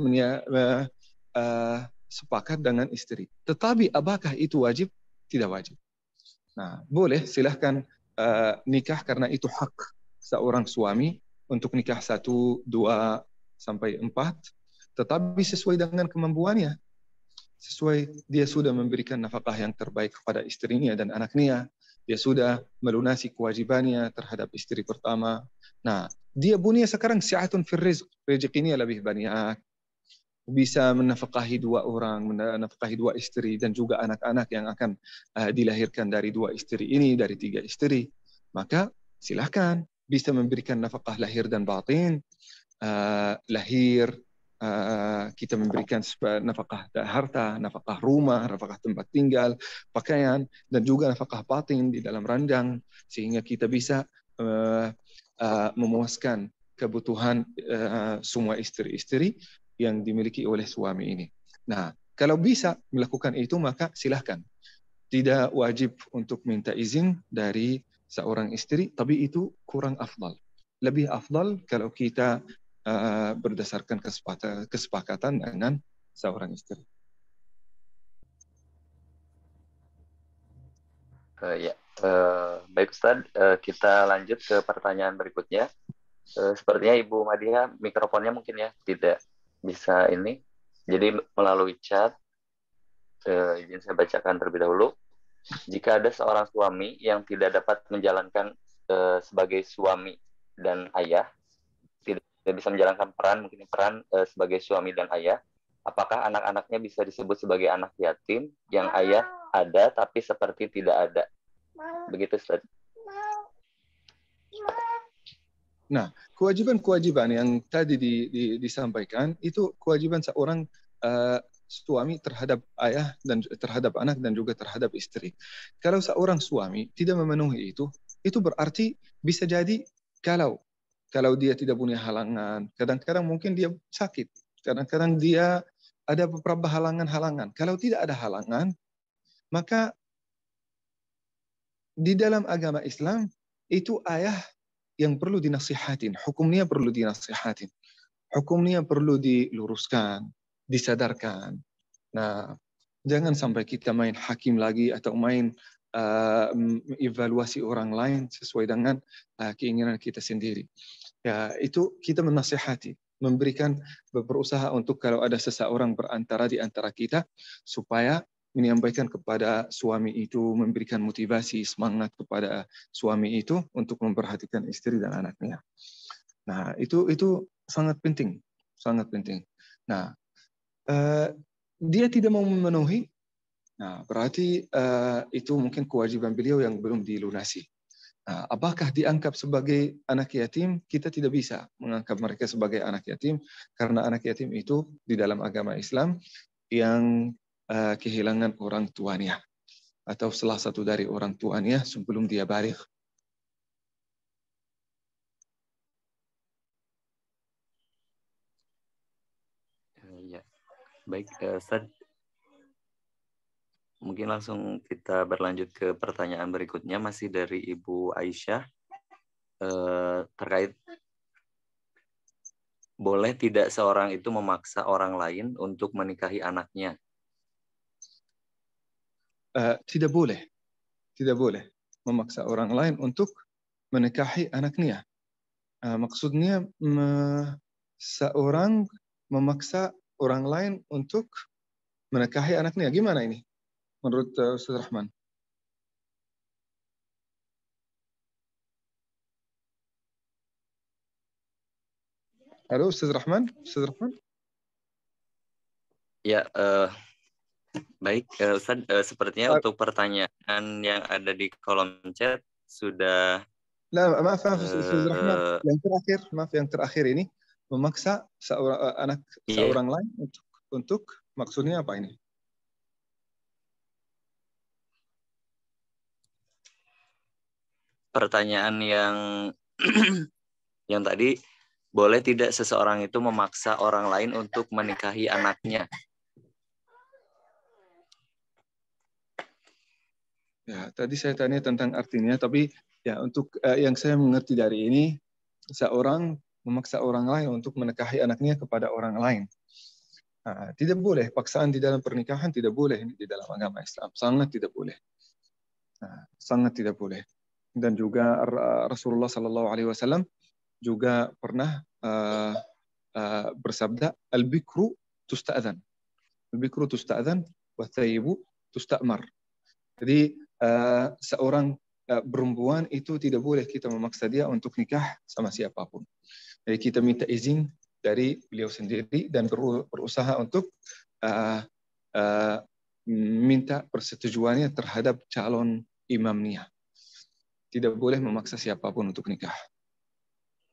sepakat dengan istri. Tetapi apakah itu wajib? Tidak wajib. Nah, boleh silahkan nikah karena itu hak seorang suami untuk nikah 1, 2, sampai 4. Tetapi sesuai dengan kemampuannya. Sesuai dia sudah memberikan nafkah yang terbaik kepada istrinya dan anaknya. Dia sudah melunasi kewajibannya terhadap istri pertama. Nah, dia punya sekarang si'atun fil rizq. Rezekinya lebih banyak. Bisa menafkahi 2 orang, menafkahi 2 istri, dan juga anak-anak yang akan dilahirkan dari 2 istri ini, dari 3 istri. Maka silakan bisa memberikan nafkah lahir dan batin. Lahir, kita memberikan nafkah harta, nafkah rumah, nafkah tempat tinggal, pakaian, dan juga nafkah batin di dalam ranjang, sehingga kita bisa memuaskan kebutuhan semua istri-istri yang dimiliki oleh suami ini. Nah, kalau bisa melakukan itu, maka silahkan. Tidak wajib untuk minta izin dari seorang istri, tapi itu kurang afdal. Lebih afdal kalau kita berdasarkan kesepakatan dengan seorang istri. Baik Ustaz, kita lanjut ke pertanyaan berikutnya. Sepertinya Ibu Madihah mikrofonnya mungkin ya tidak bisa ini. Jadi melalui chat, izin saya bacakan terlebih dahulu. Jika ada seorang suami yang tidak dapat menjalankan sebagai suami dan ayah, tidak bisa menjalankan peran sebagai suami dan ayah, apakah anak-anaknya bisa disebut sebagai anak yatim yang ayah ada tapi seperti tidak ada? Begitu Ustaz. Nah, kewajiban-kewajiban yang tadi disampaikan itu kewajiban seorang suami terhadap ayah dan terhadap anak dan juga terhadap istri. Kalau seorang suami tidak memenuhi itu berarti bisa jadi kalau dia tidak punya halangan, kadang-kadang mungkin dia sakit, kadang-kadang dia ada beberapa halangan-halangan. Kalau tidak ada halangan, maka di dalam agama Islam itu ayah yang perlu dinasihatin, hukumnya perlu dinasihatin. hukumnya perlu diluruskan, disadarkan. Nah, jangan sampai kita main hakim lagi atau main evaluasi orang lain sesuai dengan keinginan kita sendiri. Ya, itu kita menasihati, berusaha untuk kalau ada seseorang di antara kita supaya menyampaikan kepada suami itu, memberikan motivasi, semangat kepada suami itu untuk memperhatikan istri dan anaknya. Nah, itu sangat penting, sangat penting. Nah, dia tidak mau memenuhi. Nah, berarti itu mungkin kewajiban beliau yang belum dilunasi. Nah, apakah dianggap sebagai anak yatim? Kita tidak bisa menganggap mereka sebagai anak yatim karena anak yatim itu di dalam agama Islam yang kehilangan orang tuanya atau salah satu dari orang tuanya sebelum dia baligh. Ya, baik, Ustaz. Mungkin langsung kita berlanjut ke pertanyaan berikutnya, masih dari Ibu Aisyah, terkait boleh tidak seorang itu memaksa orang lain untuk menikahi anaknya? Tidak boleh memaksa orang lain untuk menikahi anaknya. Maksudnya seorang memaksa orang lain untuk menikahi anaknya. Gimana ini menurut Ustaz Rahman? Halo Ustaz Rahman? Ustaz Rahman? Ya, baik, Ustaz, sepertinya untuk pertanyaan yang ada di kolom chat sudah. Maaf Ustaz Rahman. Yang terakhir ini memaksa seorang lain untuk maksudnya apa ini? Pertanyaan yang tadi, boleh tidak seseorang itu memaksa orang lain untuk menikahi anaknya? Ya, tadi saya tanya tentang artinya, tapi ya untuk yang saya mengerti dari ini, seorang memaksa orang lain untuk menikahi anaknya kepada orang lain. Nah, tidak boleh, paksaan di dalam pernikahan tidak boleh di dalam agama Islam, sangat tidak boleh. Nah, sangat tidak boleh. Dan juga Rasulullah SAW juga pernah bersabda, al-bikru tusta'adhan. Al-bikru tusta'adhan wa thayyibu tusta'mar. Jadi seorang perempuan itu tidak boleh kita memaksa dia untuk nikah sama siapapun. Jadi kita minta izin dari beliau sendiri dan berusaha untuk minta persetujuannya terhadap calon imamnya. Tidak boleh memaksa siapapun untuk nikah.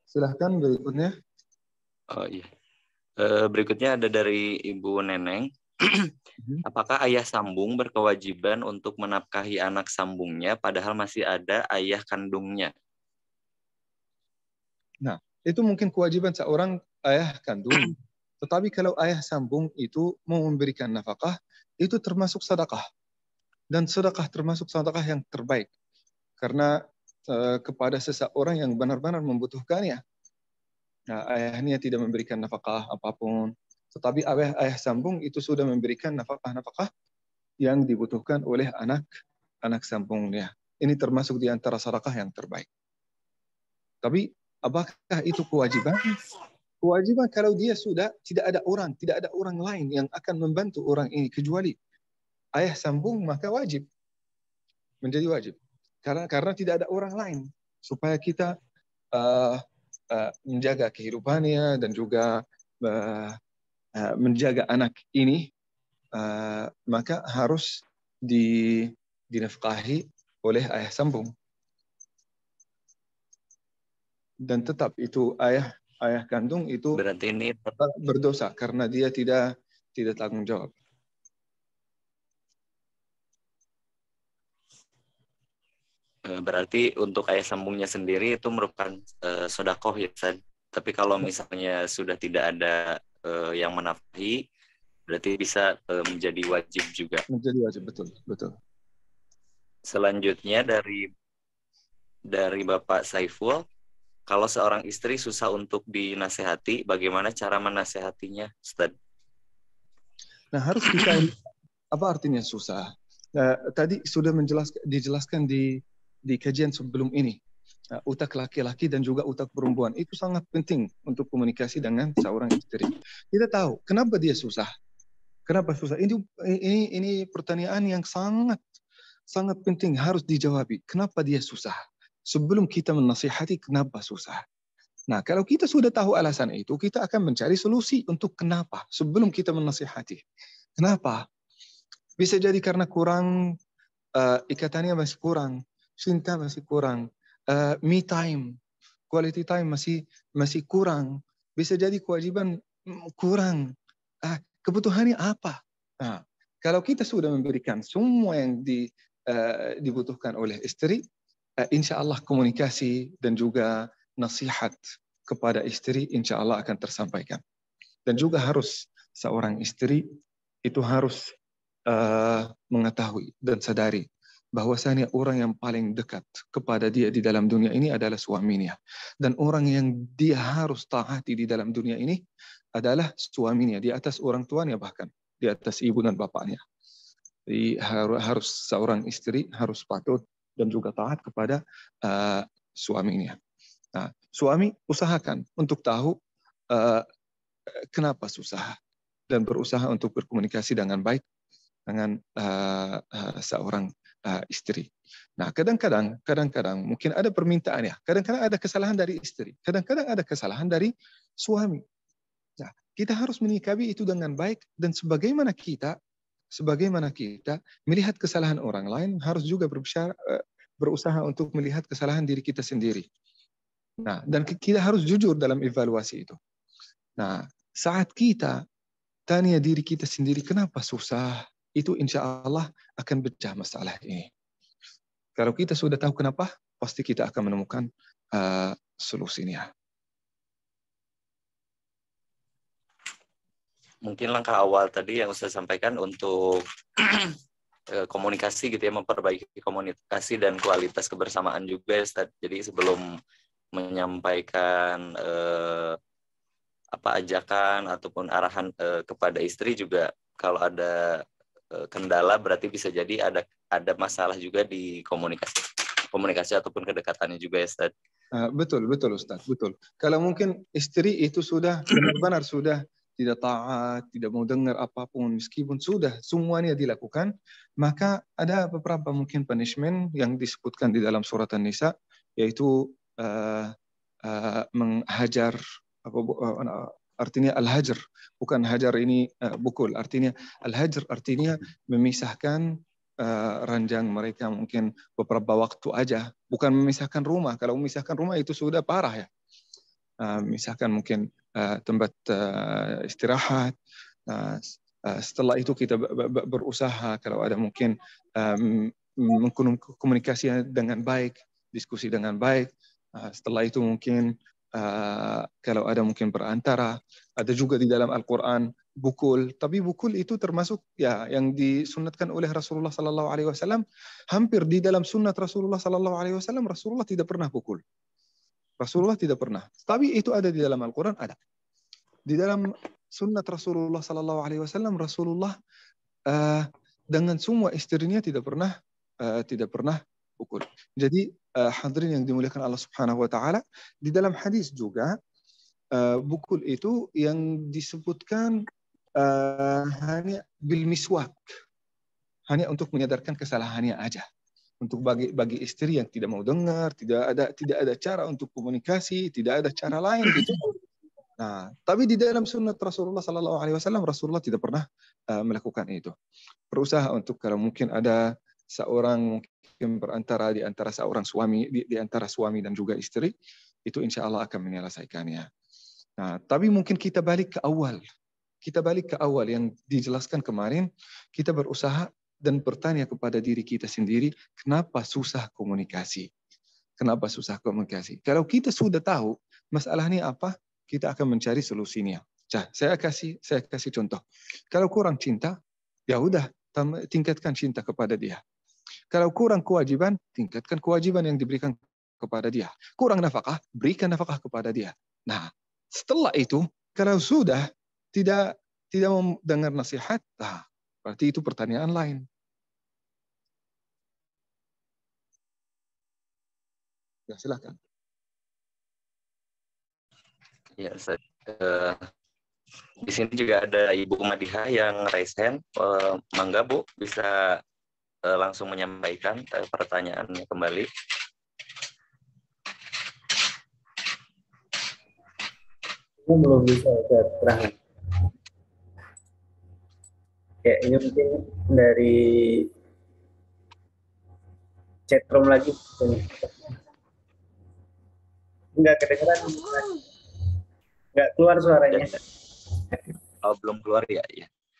Silahkan berikutnya. Oh iya. Berikutnya ada dari Ibu Neneng. Apakah ayah sambung berkewajiban untuk menafkahi anak sambungnya padahal masih ada ayah kandungnya? Nah, itu mungkin kewajiban seorang ayah kandung. Tetapi kalau ayah sambung itu mau memberikan nafkah, itu termasuk sedekah. Dan sedekah termasuk sedekah yang terbaik. Karena kepada seseorang yang benar-benar membutuhkannya. Nah, ayahnya tidak memberikan nafkah apapun. Tetapi ayah sambung itu sudah memberikan nafkah-nafkah yang dibutuhkan oleh anak sambungnya. Ini termasuk di antara sedekah yang terbaik. Tapi apakah itu kewajiban? Kewajiban kalau dia sudah tidak ada orang lain yang akan membantu orang ini kecuali ayah sambung, maka wajib. Menjadi wajib. Karena tidak ada orang lain supaya kita menjaga kehidupannya dan juga menjaga anak ini, maka harus dinafkahi oleh ayah sambung. Dan tetap itu ayah kandung itu berarti ini berdosa karena dia tidak tanggung jawab. Berarti untuk ayah sambungnya sendiri itu merupakan sedekah ya, Ustaz. Tapi kalau misalnya sudah tidak ada yang menafkahi, berarti bisa menjadi wajib juga. Menjadi wajib, betul. Selanjutnya dari Bapak Saiful, kalau seorang istri susah untuk dinasehati, bagaimana cara menasehatinya, Ustaz? Nah, harus kita apa artinya susah? Tadi sudah dijelaskan di kajian sebelum ini. Utak laki-laki dan juga utak perempuan itu sangat penting untuk komunikasi dengan seorang istri. Kita tahu kenapa dia susah. Kenapa susah? Ini pertanyaan yang sangat penting harus dijawab. Kenapa dia susah? Sebelum kita menasihati kenapa susah. Nah, kalau kita sudah tahu alasan itu, kita akan mencari solusi untuk kenapa sebelum kita menasihati. Kenapa? Bisa jadi karena kurang ikatannya masih kurang, cinta masih kurang, me time, quality time masih kurang. Bisa jadi kewajiban kurang. Kebutuhannya apa? Nah, kalau kita sudah memberikan semua yang dibutuhkan oleh istri, insya Allah komunikasi dan juga nasihat kepada istri insya Allah akan tersampaikan. Dan juga harus seorang istri itu harus mengetahui dan sadari bahwasanya orang yang paling dekat kepada dia di dalam dunia ini adalah suaminya. Dan orang yang dia harus taati di dalam dunia ini adalah suaminya, di atas orang tuanya bahkan, di atas ibu dan bapaknya. Jadi harus seorang istri harus patuh dan juga taat kepada suaminya. Nah, suami usahakan untuk tahu kenapa susah dan berusaha untuk berkomunikasi dengan baik dengan seorang istri. Nah, kadang-kadang mungkin ada permintaan ya, kadang-kadang ada kesalahan dari istri, kadang-kadang ada kesalahan dari suami. Nah, kita harus menyikapi itu dengan baik dan sebagaimana kita melihat kesalahan orang lain, harus juga berusaha untuk melihat kesalahan diri kita sendiri. Nah, dan kita harus jujur dalam evaluasi itu. Nah, saat kita tanya diri kita sendiri kenapa susah, itu insya Allah akan pecah masalah ini. Kalau kita sudah tahu kenapa, pasti kita akan menemukan solusinya. Mungkin langkah awal tadi yang Ustaz sampaikan untuk komunikasi gitu ya, memperbaiki komunikasi dan kualitas kebersamaan juga ya, Ustaz. Jadi sebelum menyampaikan ajakan ataupun arahan kepada istri juga, kalau ada kendala berarti bisa jadi ada masalah juga di komunikasi ataupun kedekatannya juga ya, Ustaz. Betul Ustaz, betul. Kalau mungkin istri itu sudah benar-benar sudah tidak taat, tidak mau dengar apapun, meskipun sudah semuanya dilakukan, maka ada beberapa mungkin punishment yang disebutkan di dalam surat An-Nisa, yaitu menghajar, artinya al-hajar, bukan hajar ini pukul, artinya al-hajar artinya memisahkan ranjang mereka mungkin beberapa waktu aja, bukan memisahkan rumah. Kalau memisahkan rumah itu sudah parah ya. Misalkan mungkin tempat istirahat. Setelah itu kita berusaha kalau ada mungkin komunikasi dengan baik, diskusi dengan baik. Setelah itu mungkin kalau ada mungkin perantara, ada juga di dalam Al-Quran bukul, tapi bukul itu termasuk ya yang disunnatkan oleh Rasulullah Sallallahu Alaihi Wasallam. Hampir di dalam sunnat Rasulullah Sallallahu Alaihi Wasallam, Rasulullah tidak pernah pukul. Rasulullah tidak pernah. Tapi itu ada di dalam Al-Quran, ada. Di dalam sunnat Rasulullah Sallallahu Alaihi Wasallam, Rasulullah dengan semua istrinya tidak pernah pukul. Jadi hadirin yang dimuliakan Allah Subhanahu Wa Taala, di dalam hadis juga bukul itu yang disebutkan hanya bil miswak, hanya untuk menyadarkan kesalahannya aja. Untuk bagi istri yang tidak mau dengar, tidak ada cara untuk komunikasi, tidak ada cara lain gitu. Nah, tapi di dalam sunnah Rasulullah Sallallahu Alaihi Wasallam, Rasulullah tidak pernah melakukan itu. Berusaha untuk kalau mungkin ada seorang mungkin berantara di antara seorang suami, di antara suami dan juga istri, itu insya Allah akan menyelesaikannya. Nah, tapi mungkin kita balik ke awal. Kita balik ke awal yang dijelaskan kemarin, kita berusaha dan bertanya kepada diri kita sendiri, kenapa susah komunikasi? Kenapa susah komunikasi? Kalau kita sudah tahu masalahnya apa, kita akan mencari solusinya. Saya kasih contoh. Kalau kurang cinta, ya udah tingkatkan cinta kepada dia. Kalau kurang kewajiban, tingkatkan kewajiban yang diberikan kepada dia. Kurang nafkah, berikan nafkah kepada dia. Nah, setelah itu, kalau sudah tidak mendengar nasihat, nah, berarti itu pertanyaan lain. Ya, silakan. Ya, di sini juga ada Ibu Madiha yang raise hand. Mangga Bu, bisa langsung menyampaikan pertanyaannya kembali. Belum bisa terang. Kayaknya mungkin dari chatroom lagi. Enggak kedengeran. Enggak keluar suaranya. Oh, belum keluar ya?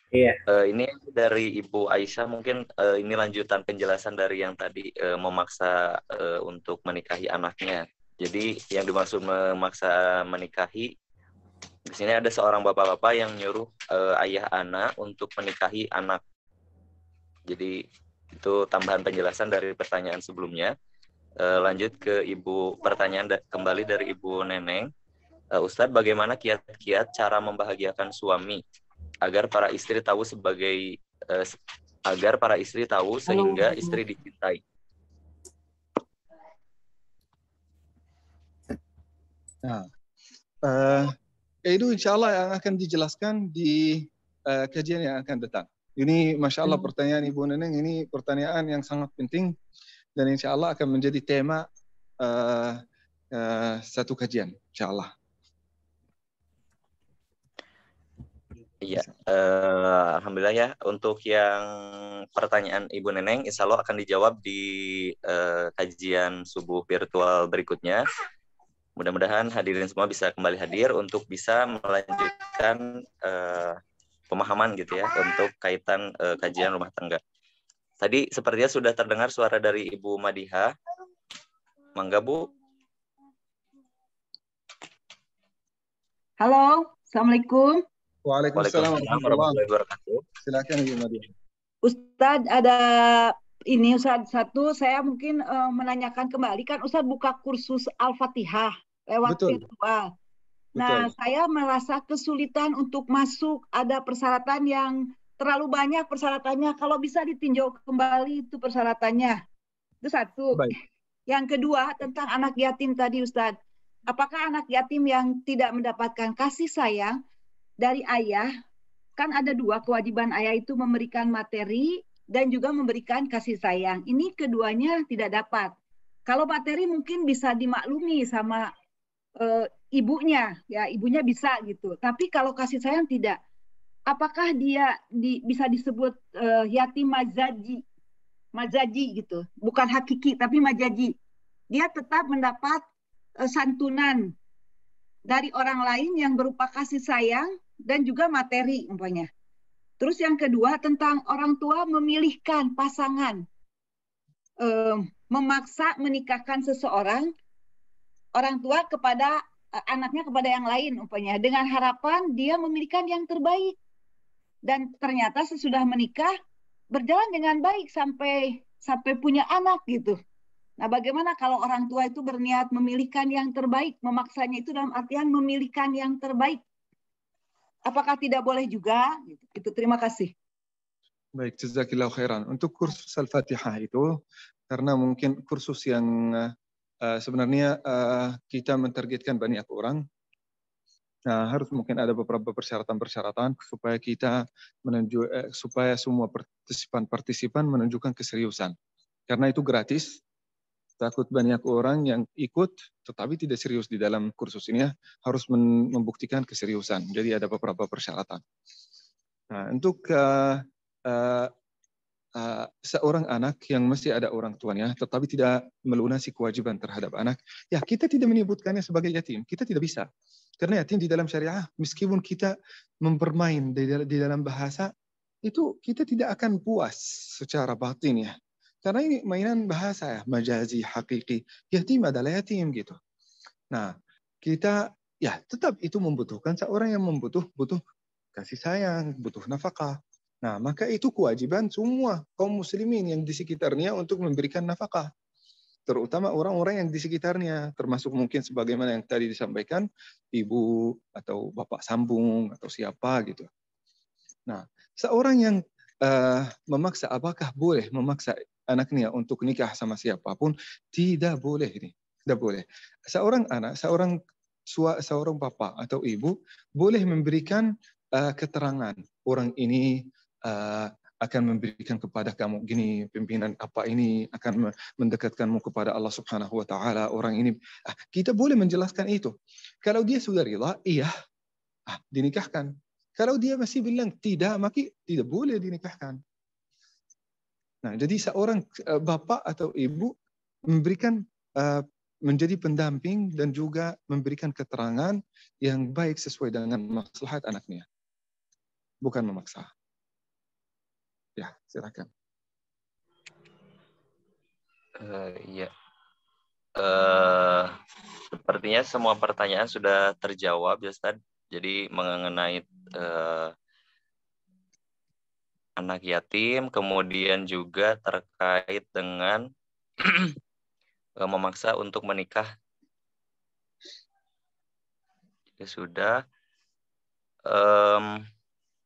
Iya. Ini dari Ibu Aisyah, mungkin ini lanjutan penjelasan dari yang tadi memaksa untuk menikahi anaknya. Jadi yang dimaksud memaksa menikahi, di sini ada seorang bapak-bapak yang nyuruh ayah anak untuk menikahi anak. Jadi itu tambahan penjelasan dari pertanyaan sebelumnya. Lanjut ke pertanyaan kembali dari Ibu Neneng. Ustadz, bagaimana kiat-kiat cara membahagiakan suami agar para istri tahu sehingga istri dicintai? Nah, itu insya Allah yang akan dijelaskan di kajian yang akan datang. Ini Masya Allah pertanyaan Ibu Neneng, ini pertanyaan yang sangat penting dan insya Allah akan menjadi tema satu kajian, insya Allah. Iya, alhamdulillah ya. Untuk yang pertanyaan Ibu Neneng, insya Allah akan dijawab di kajian subuh virtual berikutnya. Mudah-mudahan hadirin semua bisa kembali hadir untuk bisa melanjutkan pemahaman gitu ya untuk kaitan kajian rumah tangga. Tadi sepertinya sudah terdengar suara dari Ibu Madiha. Mangga Bu. Halo, Assalamualaikum. Waalaikumsalam warahmatullahi wabarakatuh. Silakan Ibu Madiha. Ustadz, ada ini Ustadz, satu saya mungkin menanyakan kembali, kan Ustadz buka kursus Al-Fatihah lewat virtual. Nah, saya merasa kesulitan untuk masuk, ada persyaratan yang terlalu banyak persyaratannya. Kalau bisa ditinjau kembali itu persyaratannya. Itu satu. Baik. Yang kedua tentang anak yatim tadi Ustadz. Apakah anak yatim yang tidak mendapatkan kasih sayang dari ayah, kan ada dua kewajiban ayah itu memberikan materi dan juga memberikan kasih sayang. Ini keduanya tidak dapat. Kalau materi mungkin bisa dimaklumi sama ibunya, ya ibunya bisa gitu. Tapi kalau kasih sayang tidak. Apakah dia bisa disebut yatim majaji gitu? Bukan hakiki tapi majaji. Dia tetap mendapat santunan dari orang lain yang berupa kasih sayang dan juga materi umpamanya. Terus yang kedua tentang orang tua memilihkan pasangan, memaksa menikahkan seseorang, orang tua kepada anaknya kepada yang lain umpamanya, dengan harapan dia memilihkan yang terbaik. Dan ternyata sesudah menikah berjalan dengan baik sampai punya anak gitu. Nah, bagaimana kalau orang tua itu berniat memilihkan yang terbaik, memaksanya itu dalam artian memilihkan yang terbaik? Apakah tidak boleh juga? Itu terima kasih. Baik, jazakillahu khairan. Untuk kursus Al-Fatihah itu, karena mungkin kursus yang sebenarnya kita mentargetkan banyak orang, nah, harus mungkin ada beberapa persyaratan-persyaratan supaya kita supaya semua partisipan menunjukkan keseriusan. Karena itu gratis. Takut banyak orang yang ikut tetapi tidak serius di dalam kursus ini ya, harus membuktikan keseriusan. Jadi ada beberapa persyaratan. Nah, untuk seorang anak yang masih ada orang tuanya tetapi tidak melunasi kewajiban terhadap anak, ya kita tidak menyebutkannya sebagai yatim. Kita tidak bisa. Karena yatim di dalam syariah, meskipun kita mempermain di dalam bahasa, itu kita tidak akan puas secara batin ya. Karena ini mainan bahasa ya, majazi, hakiki. Yatim adalah yatim gitu. Nah, kita ya tetap itu membutuhkan seorang yang butuh kasih sayang, butuh nafkah. Nah, maka itu kewajiban semua kaum muslimin yang di sekitarnya untuk memberikan nafkah. terutama orang-orang yang di sekitarnya, termasuk mungkin sebagaimana yang tadi disampaikan, ibu atau bapak sambung atau siapa gitu. Nah, seorang yang memaksa, apakah boleh memaksa anaknya untuk nikah sama siapapun? Tidak boleh ini, tidak boleh. Seorang anak, seorang bapak atau ibu boleh memberikan keterangan, orang ini akan memberikan kepada kamu gini, pimpinan apa ini akan mendekatkanmu kepada Allah Subhanahu wa taala, orang ini kita boleh menjelaskan itu. Kalau dia sudah rela, iya, dinikahkan. Kalau dia masih bilang tidak, maka tidak boleh dinikahkan. Nah, jadi seorang bapak atau ibu memberikan menjadi pendamping dan juga memberikan keterangan yang baik sesuai dengan maslahat anaknya. Bukan memaksa. Ya, silakan. Iya. Sepertinya semua pertanyaan sudah terjawab, ya Ustaz. Jadi mengenai anak yatim, kemudian juga terkait dengan memaksa untuk menikah. Ya sudah.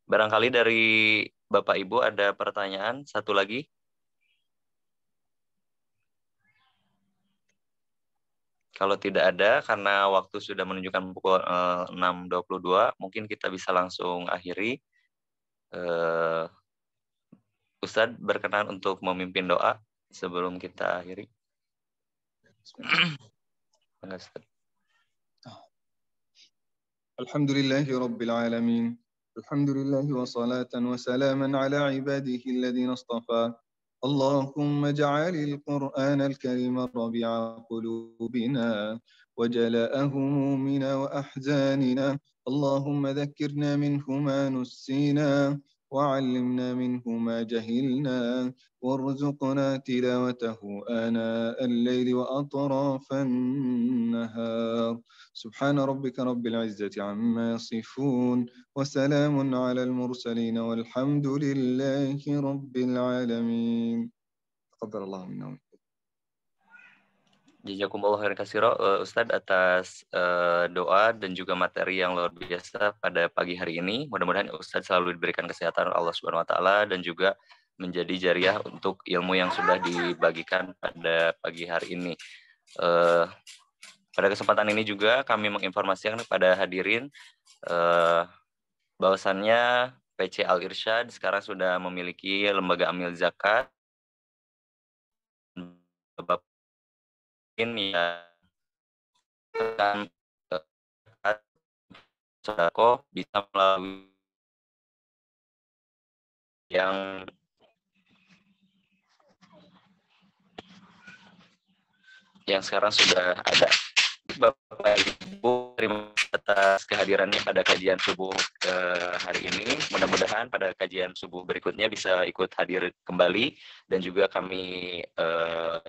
Barangkali dari Bapak Ibu ada pertanyaan satu lagi. Kalau tidak ada, karena waktu sudah menunjukkan pukul 6.22, mungkin kita bisa langsung akhiri. Ustadz berkenan untuk memimpin doa sebelum kita akhiri. Alhamdulillahi Rabbil Alamin. Alhamdulillahi wa salatan wa salaman ala ibadihi alladhina istafa. اللهم اجعل القرآن الكريم ربيع قلوبنا وجلاء همومنا وأحزاننا اللهم ذكرنا منه ما نسينا وعلمنا منه ما جهلنا وارزقنا تلاوته آناء الليل وأطراف النهار سبحان ربك رب العزة عما يصفون وسلام على المرسلين والحمد لله رب العالمين تقبل الله منا ومنكم. Jazakumullah khairan katsira Ustadz atas doa dan juga materi yang luar biasa pada pagi hari ini. Mudah-mudahan Ustadz selalu diberikan kesehatan Allah Subhanahu wa taala dan juga menjadi jariah untuk ilmu yang sudah dibagikan pada pagi hari ini. Pada kesempatan ini juga kami menginformasikan kepada hadirin bahwasannya PC Al Irsyad sekarang sudah memiliki lembaga amil zakat. Bapak ini ya akan sodako bisa melalui yang sekarang sudah ada. Bapak Ibu, terima kasih atas kehadirannya pada kajian subuh hari ini. Mudah-mudahan pada kajian subuh berikutnya bisa ikut hadir kembali dan juga kami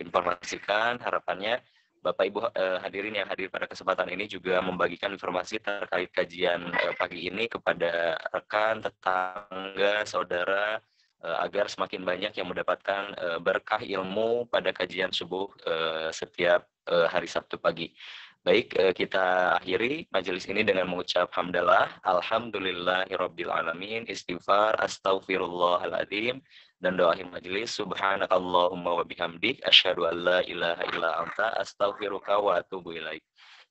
informasikan harapannya Bapak Ibu hadirin yang hadir pada kesempatan ini juga membagikan informasi terkait kajian pagi ini kepada rekan, tetangga, saudara agar semakin banyak yang mendapatkan berkah ilmu pada kajian subuh setiap hari Sabtu pagi. Baik, kita akhiri majelis ini dengan mengucap hamdalah, alhamdulillahirabbil alamin, istighfar, astaghfirullahaladzim, dan doa akhir majelis, subhanakallahumma wa bihamdik, asyhadu an la ilaha illa anta, astaghfiruka wa atubu ilaik.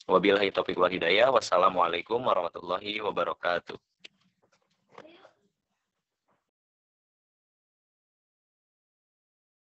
Wabillahi taufiq wal hidayah, wassalamualaikum warahmatullahi wabarakatuh.